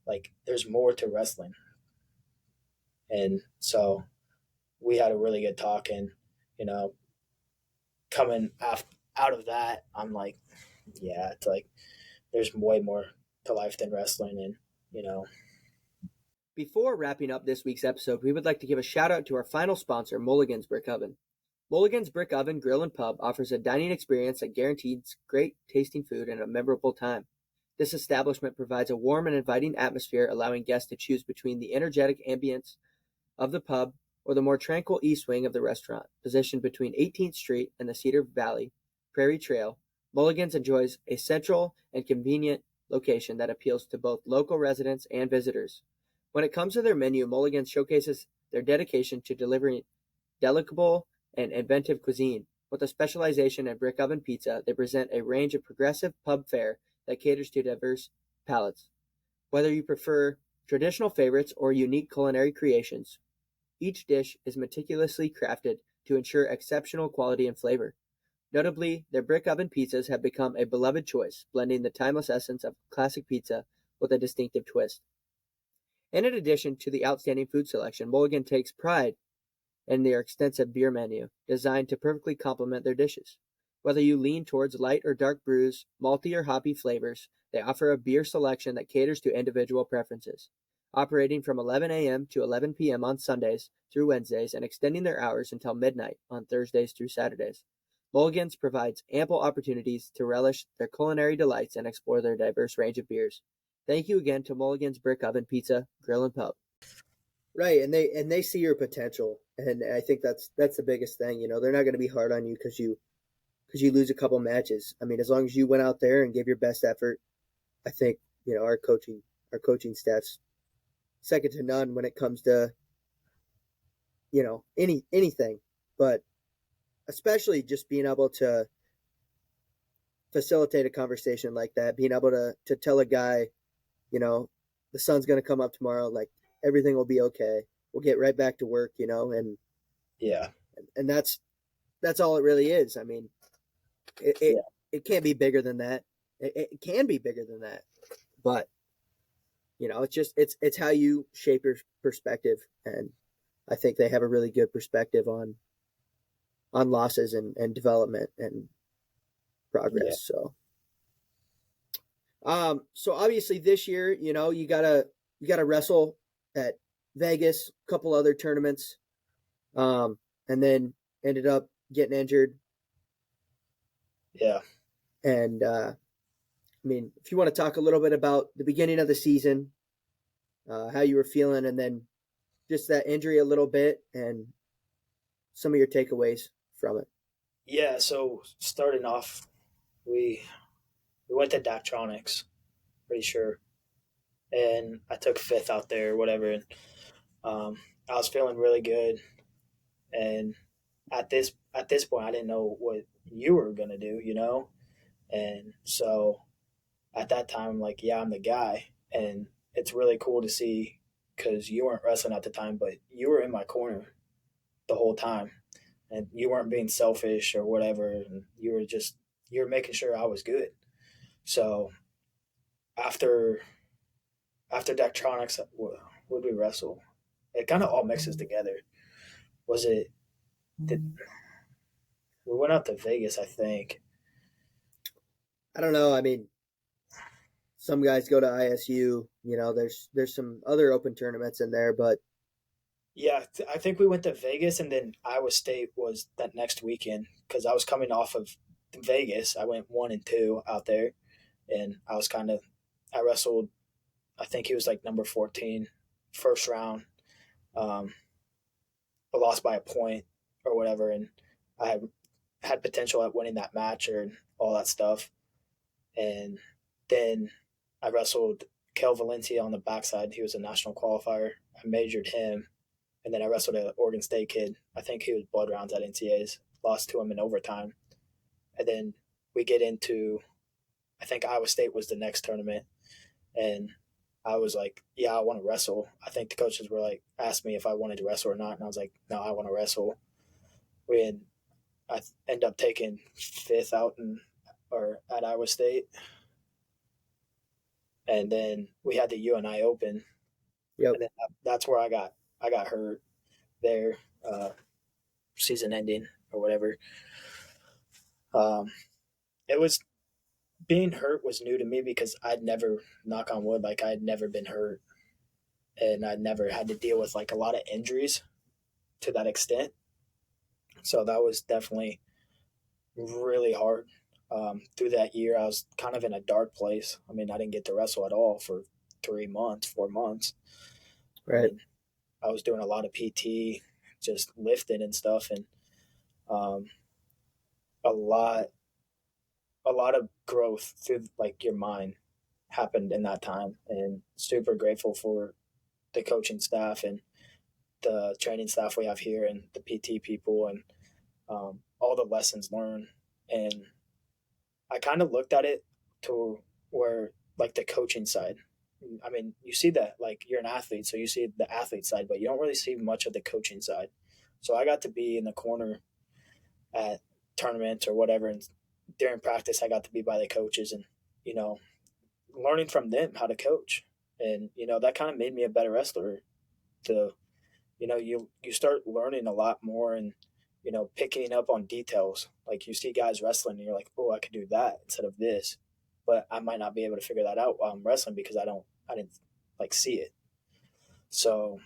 like, there's more to wrestling." And so we had a really good talk, and you know, out of that, I'm like, yeah, it's like there's way more to life than wrestling, and you know, Before wrapping up this week's episode, we would like to give a shout out to our final sponsor, Mulligan's Brick Oven. Mulligan's Brick Oven Grill and Pub offers a dining experience that guarantees great tasting food and a memorable time. This establishment provides a warm and inviting atmosphere, allowing guests to choose between the energetic ambience of the pub or the more tranquil east wing of the restaurant. Positioned between 18th Street and the Cedar Valley Prairie Trail, Mulligan's enjoys a central and convenient location that appeals to both local residents and visitors. When it comes to their menu, Mulligan's showcases their dedication to delivering delectable and inventive cuisine. With a specialization in brick oven pizza, they present a range of progressive pub fare that caters to diverse palates. Whether you prefer traditional favorites or unique culinary creations, each dish is meticulously crafted to ensure exceptional quality and flavor. Notably, their brick oven pizzas have become a beloved choice, blending the timeless essence of classic pizza with a distinctive twist. And in addition to the outstanding food selection, Mulligan takes pride in their extensive beer menu, designed to perfectly complement their dishes. Whether you lean towards light or dark brews, malty or hoppy flavors, they offer a beer selection that caters to individual preferences. Operating from 11 a.m. to 11 p.m. on Sundays through Wednesdays and extending their hours until midnight on Thursdays through Saturdays, Mulligan's provides ample opportunities to relish their culinary delights and explore their diverse range of beers. Thank you again to Mulligan's Brick Oven Pizza, Grill and Pub. Right, and they see your potential, and I think that's the biggest thing. They're not going to be hard on you because you lose a couple matches. I mean, as long as you went out there and gave your best effort, I think our coaching staff's second to none when it comes to anything, but especially just being able to facilitate a conversation like that, being able to tell a guy, the sun's going to come up tomorrow, like everything will be okay. We'll get right back to work, and yeah, and that's all it really is. I mean, it it, yeah, it can't be bigger than that. It can be bigger than that, but it's how you shape your perspective, and I think they have a really good perspective on losses and development and yeah, progress. So obviously this year, you gotta wrestle at Vegas, a couple other tournaments, and then ended up getting injured. yeah. And I mean, if you want to talk a little bit about the beginning of the season, how you were feeling, and then just that injury a little bit, and some of your takeaways from it. Yeah, so starting off, we we went to Daktronics, pretty sure, and I took fifth out there, or whatever. And I was feeling really good, and at this point, I didn't know what you were gonna do, and so at that time, I'm like, yeah, I'm the guy, and it's really cool to see because you weren't wrestling at the time, but you were in my corner the whole time, and you weren't being selfish or whatever, and you were making sure I was good. So after Daktronics, would we wrestle? It kind of all mixes together. Was it? Did we went out to Vegas? I think. I don't know. I mean, some guys go to ISU. There's some other open tournaments in there, but Yeah, I think we went to Vegas, and then Iowa State was that next weekend because I was coming off of Vegas. I went 1-2 out there, and I was kind of I wrestled. I think he was like number 14, first round. Um, I lost by a point or whatever, and I had potential at winning that match or all that stuff. And then I wrestled Kel Valencia on the backside. He was a national qualifier. I majored him, and then I wrestled an Oregon State kid. I think he was blood rounds at NCAs. Lost to him in overtime, and then we get into. I think Iowa State was the next tournament, and I was like, "Yeah, I want to wrestle." I think the coaches were like, asked me if I wanted to wrestle or not, and I was like, "No, I want to wrestle." We had, I end up taking fifth out in or at Iowa State, and then we had the UNI Open, Yep. and then that's where I got hurt there, season ending or whatever. Um, it was being hurt was new to me because I'd never, knock on wood, like I'd never been hurt, and I'd never had to deal with like a lot of injuries to that extent. So that was definitely really hard. Through that year, I was kind of in a dark place. I mean, I didn't get to wrestle at all for 3 months, 4 months. I Right. mean, I was doing a lot of PT, just lifting and stuff, and um, a lot, a lot of growth through like your mind happened in that time. And super grateful for the coaching staff and the training staff we have here, and the PT people, and all the lessons learned. And I kind of looked at it to where like the coaching side. I mean, you see that like you're an athlete, so you see the athlete side, but you don't really see much of the coaching side. So I got to be in the corner at tournaments or whatever, and during practice, I got to be by the coaches and you know learning from them how to coach, and that kind of made me a better wrestler. To you start learning a lot more, and picking up on details. Like you see guys wrestling, and you're like, oh, I could do that instead of this, but I might not be able to figure that out while I'm wrestling because I didn't like see it. So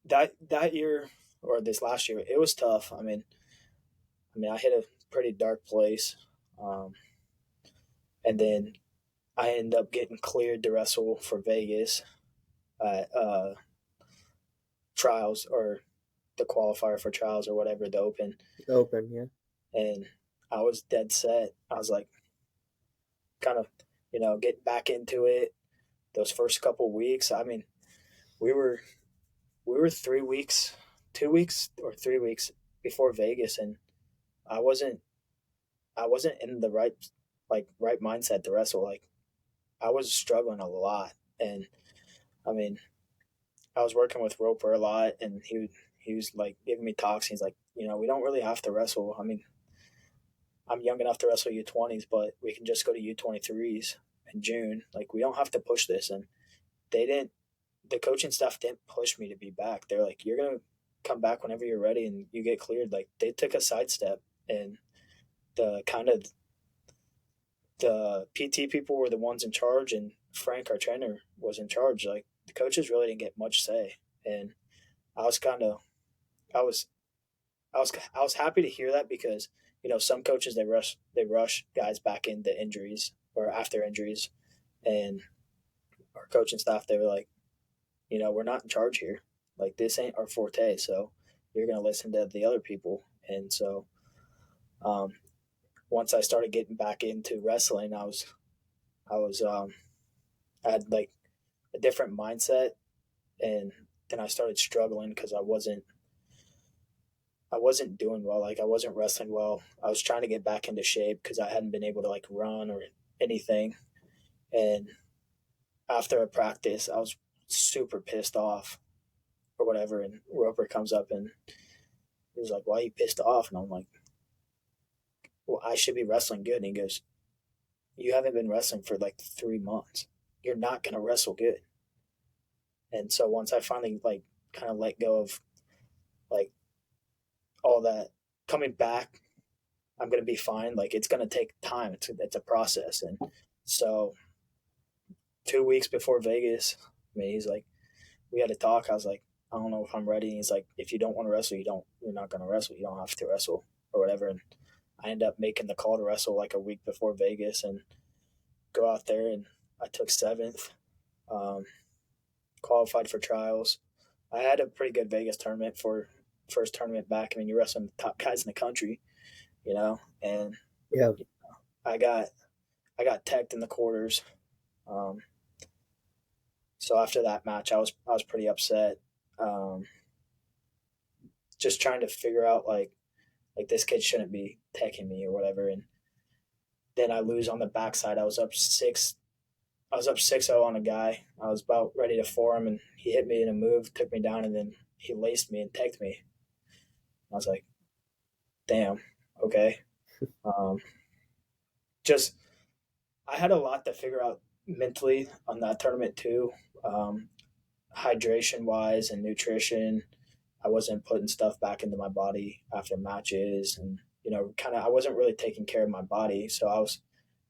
that year or this last year, it was tough. I hit a pretty dark place, um, and then I ended up getting cleared to wrestle for Vegas at trials or the qualifier for trials or whatever, the open. Open. Yeah. And I was dead set. I was like, kind of, getting back into it. Those first couple weeks, I mean, we were 3 weeks, 2 weeks or 3 weeks before Vegas, and I wasn't I wasn't in the right mindset to wrestle. Like I was struggling a lot, and I mean, I was working with Roper a lot, and he was like giving me talks. He's like, we don't really have to wrestle. I mean, I'm young enough to wrestle U20s, but we can just go to U23s in June. Like we don't have to push this. And they didn't. The coaching staff didn't push me to be back. They're like, you're gonna come back whenever you're ready and you get cleared. Like they took a sidestep, and the kind of the PT people were the ones in charge, and Frank, our trainer, was in charge. Like the coaches really didn't get much say, and I was kind of, I was, I was happy to hear that because some coaches they rush guys back into injuries or after injuries, and our coaching staff they were like, we're not in charge here. Like this ain't our forte, so you're gonna listen to the other people. And so, um, once I started getting back into wrestling, I was I had like a different mindset, and then I started struggling because I wasn't doing well. Like I wasn't wrestling well. I was trying to get back into shape because I hadn't been able to like run or anything. And after a practice, I was super pissed off or whatever. And Roper comes up and he's like, "Why are you pissed off?" And I'm like, "Well, I should be wrestling good." And he goes, "You haven't been wrestling for like 3 months. You're not gonna wrestle good." And so once I finally like kind of let go of like all that coming back, I'm gonna be fine. Like it's gonna take time. It's a process. And so 2 weeks before Vegas, I mean, he's like, we had a talk. I was like, I don't know if I'm ready. And he's like, if you don't want to wrestle, you're not going to wrestle. You don't have to wrestle or whatever. And I ended up making the call to wrestle like a week before Vegas and go out there, and I took seventh, um, qualified for trials. I had a pretty good Vegas tournament for first tournament back. I mean, you're wrestling the top guys in the country, and Yeah. I got I got teched in the quarters. Um, so after that match, I was pretty upset. Um, just trying to figure out like this kid shouldn't be teching me or whatever. And then I lose on the backside. I was up 6-0 on a guy. I was about ready to four him, and he hit me in a move, took me down, and then he laced me and teched me. I was like, damn, okay. Um, just I had a lot to figure out mentally on that tournament too. Um, Hydration wise and nutrition. I wasn't putting stuff back into my body after matches, and kind of I wasn't really taking care of my body. So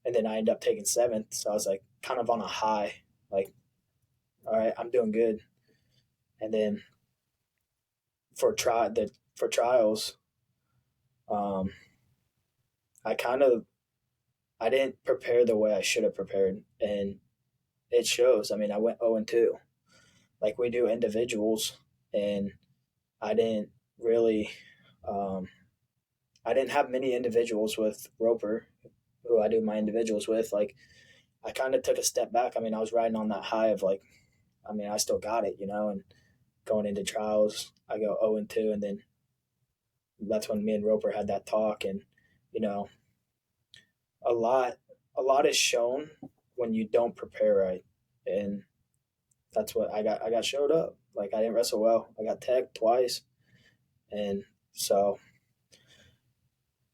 and then I ended up taking seventh. So I was like kind of on a high, like, all right, I'm doing good. And then for trials, um, I kind of I didn't prepare the way I should have prepared, and it shows. I mean, I went 0-2, like we do individuals, and I didn't really, um, I didn't have many individuals with Roper, who I do my individuals with. Like, I kind of took a step back. I mean, I was riding on that high of like, I mean, I still got it, and going into trials, I go 0-2, and then that's when me and Roper had that talk, and you know, a lot, a lot is shown when you don't prepare right, and that's what I got. I got showed up. Like I didn't wrestle well. I got tagged twice, and so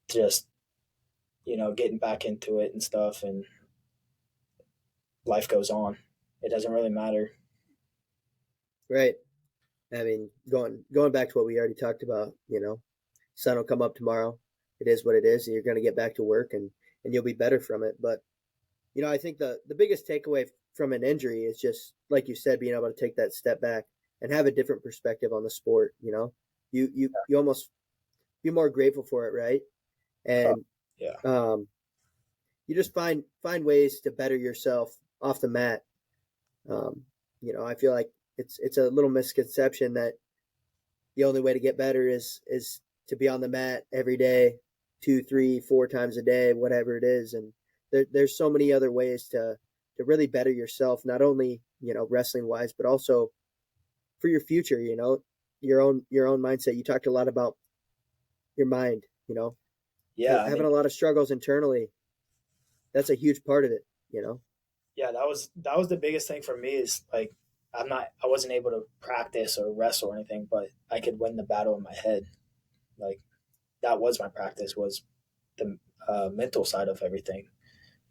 just getting back into it and stuff, and life goes on. It doesn't really matter. Right. I mean, going back to what we already talked about, sun will come up tomorrow. It is what it is, and you're going to get back to work, and you'll be better from it. But I think the biggest takeaway from an injury is just like you said, being able to take that step back and have a different perspective on the sport. You almost be more grateful for it, right? Oh, And yeah, you just find ways to better yourself off the mat. Um, I feel like it's a little misconception that the only way to get better is to be on the mat every day, 2, 3, 4 times a day, whatever it is. And there's so many other ways to really better yourself, not only wrestling wise, but also for your future. Your own mindset. You talked a lot about your mind. yeah. I Having mean, a lot of struggles internally. That's a huge part of it. You know. yeah. That was the biggest thing for me is like I wasn't able to practice or wrestle or anything, but I could win the battle in my head. Like that was my practice was the mental side of everything,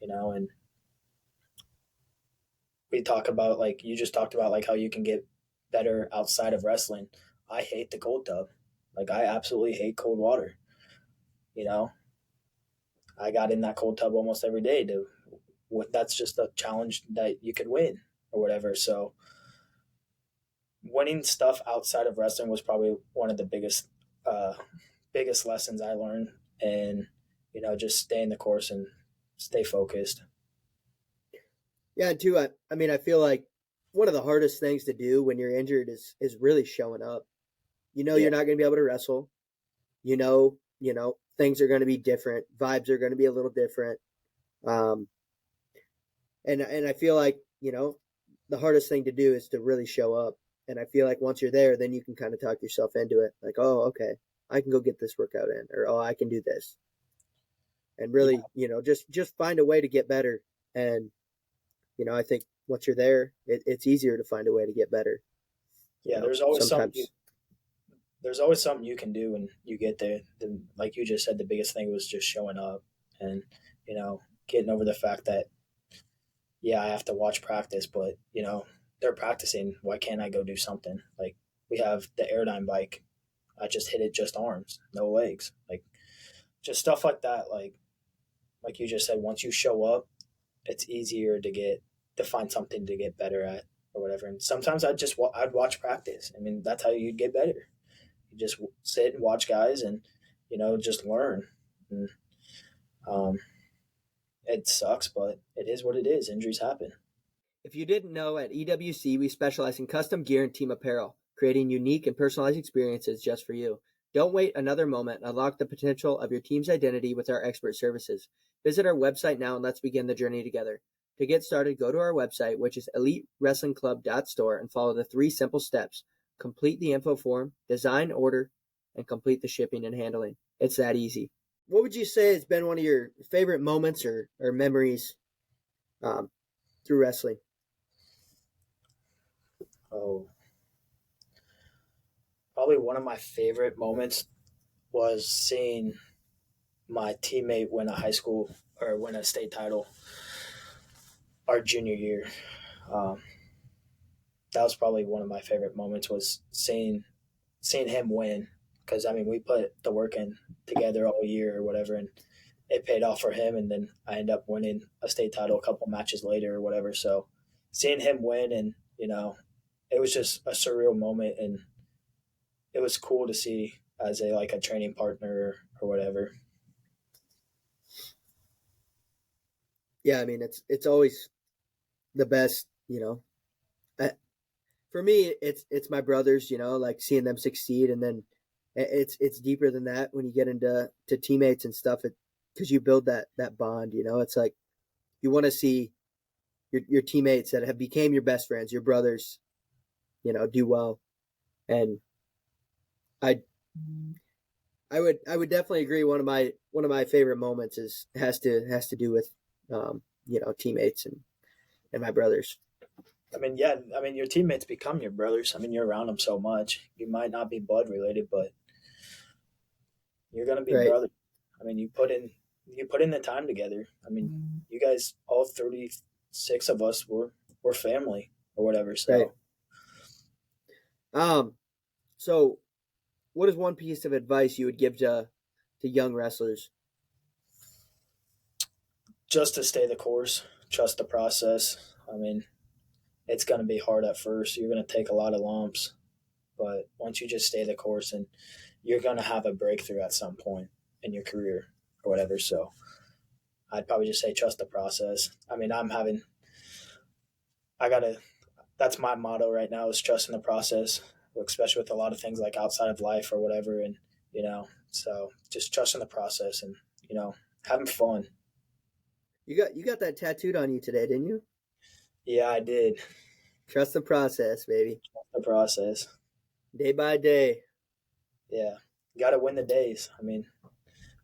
and we talk about like you just talked about like how you can get better outside of wrestling. I hate the cold tub. Like I absolutely hate cold water. You know, I got in that cold tub almost every day to that's just a challenge that you could win or whatever. So winning stuff outside of wrestling was probably one of the biggest lessons I learned, and just stay in the course and stay focused. Yeah, and too. I mean, I feel like one of the hardest things to do when you're injured is really showing up. Yeah, You're not going to be able to wrestle. Things are going to be different. Vibes are going to be a little different. Um, and I feel like the hardest thing to do is to really show up. And I feel like once you're there, then you can kind of talk yourself into it. Like, oh, okay, I can go get this workout in, or oh, I can do this, and yeah, really, just find a way to get better. And I think once you're there, it's easier to find a way to get better. yeah. Sometimes. There's always something you can do when you get there. Like you just said, the biggest thing was just showing up and getting over the fact that yeah, I have to watch practice, but they're practicing. Why can't I go do something? Like we have the Airdyne bike. I just hit it just arms, no legs. Like just stuff like that. Like you just said, once you show up, it's easier to find something to get better at. or whatever. And sometimes I'd watch practice. I mean, that's how you get better. You just sit and watch guys, and just learn. And, um, it sucks, but it is what it is. Injuries happen. If you didn't know, at EWC, we specialize in custom gear and team apparel, creating unique and personalized experiences just for you. Don't wait another moment and unlock the potential of your team's identity with our expert services. Visit our website now and let's begin the journey together. To get started, go to our website, which is elitewrestlingclub.store, and follow the 3 simple steps. Complete the info form, design, order, and complete the shipping and handling. It's that easy. What would you say has been one of your favorite moments or memories through wrestling? Oh, probably one of my favorite moments was seeing my teammate win a high school or win a state title our junior year. Um, that was probably one of my favorite moments was seeing him win because I mean we put the work in together all year or whatever, and it paid off for him. And then I ended up winning a state title a couple matches later or whatever. So seeing him win, and it was just a surreal moment, and it was cool to see as a training partner or whatever. Yeah, I mean it's always the best, for me it's my brothers, like seeing them succeed, and then it's deeper than that when you get into teammates and stuff, because you build that bond, it's like you want to see your teammates that have became your best friends, your brothers, do well. And I I would definitely agree. One of my favorite moments has to do with teammates and my brothers. I mean, yeah, I mean your teammates become your brothers. I mean you're around them so much. You might not be blood related, but you're gonna be Right. brothers. I mean you put in the time together. I mean you guys all 36 of us were family or whatever. Right. So Um. So, what is one piece of advice you would give to young wrestlers? just to stay the course, trust the process. I mean it's gonna be hard at first. You're gonna take a lot of lumps, but once you just stay the course, and you're gonna have a breakthrough at some point in your career or whatever. So I'd probably just say trust the process. I mean, I gotta, that's my motto right now is trusting the process, especially with a lot of things like outside of life or whatever. And, so just trusting the process and, having fun. You got that tattooed on you today, didn't you? Yeah, I did. Trust the process, baby. The process. Day by day. Yeah. Got to win the days. I mean,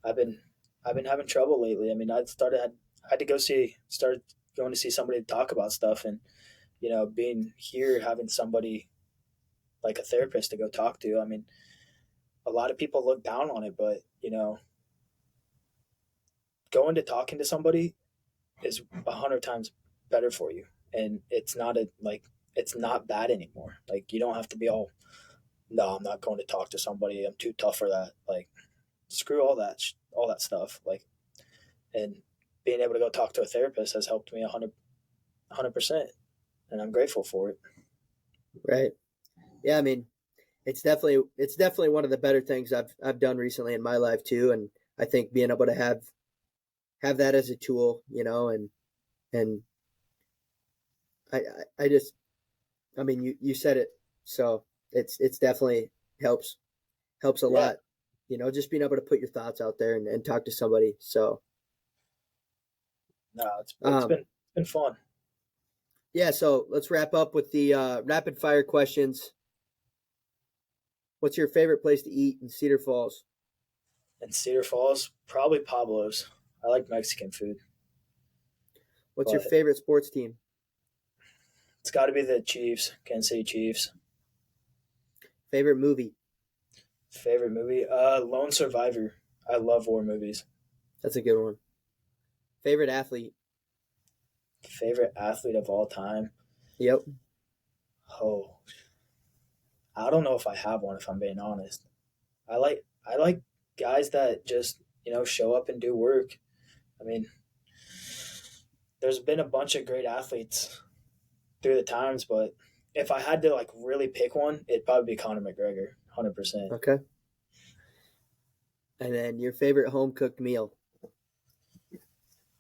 I've been, I've been having trouble lately. I mean, I had to started going to see somebody to talk about stuff, and, being here, having somebody like a therapist to go talk to. I mean, a lot of people look down on it, but going to talking to somebody is 100 times better for you, and it's not bad anymore. Like you don't have to be all, no, I'm not going to talk to somebody. I'm too tough for that. Like screw all that stuff. Like and being able to go talk to a therapist has helped me 100%, and I'm grateful for it. Right. Yeah, I mean, it's definitely one of the better things I've done recently in my life too, and I think being able to have that as a tool, and I just, I mean, you said it, so it's definitely helps helps a Yeah, lot, just being able to put your thoughts out there and talk to somebody. So, no, it's um, been fun. yeah, so let's wrap up with the rapid fire questions. What's your favorite place to eat in Cedar Falls? In Cedar Falls, probably Pablo's. I like Mexican food, What's your but favorite sports team? it's got to be the Chiefs, Kansas City Chiefs. Favorite movie? Favorite movie? Lone Survivor. I love war movies. That's a good one. Favorite athlete? Favorite athlete of all time? Yep. Oh, I don't know if I have one. If I'm being honest, I like guys that just show up and do work. I mean, there's been a bunch of great athletes through the times, but if I had to like really pick one, it'd probably be Conor McGregor, 100%. Okay. And then your favorite home cooked meal?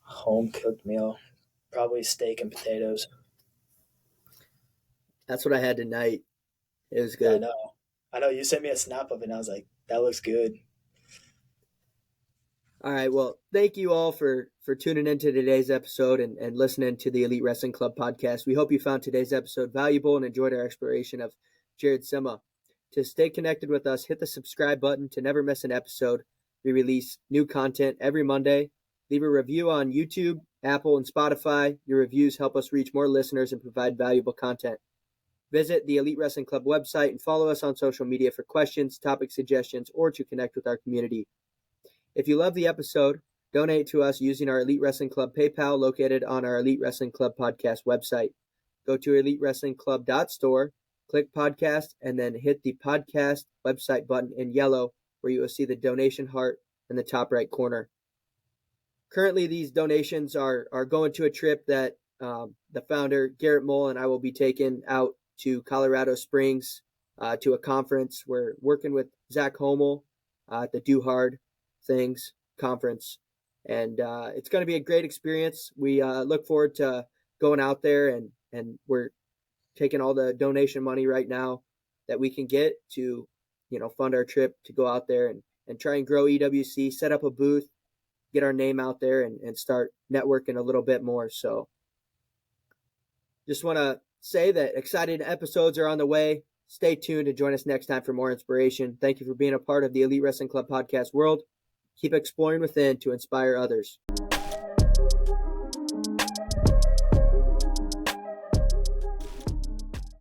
Home cooked meal, probably steak and potatoes. That's what I had tonight. It was Yeah, I good. know. I know you sent me a snap of it, and I was like, that looks good. All right. Well, thank you all for tuning into today's episode and listening to the Elite Wrestling Club podcast. We hope you found today's episode valuable and enjoyed our exploration of Jared Simma. To stay connected with us, hit the subscribe button to never miss an episode. We release new content every Monday. Leave a review on YouTube, Apple, and Spotify. Your reviews help us reach more listeners and provide valuable content. Visit the Elite Wrestling Club website and follow us on social media for questions, topic suggestions, or to connect with our community. If you love the episode, donate to us using our Elite Wrestling Club PayPal located on our Elite Wrestling Club podcast website. Go to elitewrestlingclub.store, click podcast, and then hit the podcast website button in yellow where you will see the donation heart in the top right corner. Currently, these donations are going to a trip that the founder, Garrett Mole, and I will be taking out to Colorado Springs to a conference. We're working with Zach Homel at the Do Hard Things conference, and it's going to be a great experience. We look forward to going out there, and we're taking all the donation money right now that we can get to, fund our trip to go out there and try and grow EWC, set up a booth, get our name out there, and start networking a little bit more. So just want to say that exciting episodes are on the way. Stay tuned and join us next time for more inspiration. Thank you for being a part of the Elite Wrestling Club podcast world. Keep exploring within to inspire others.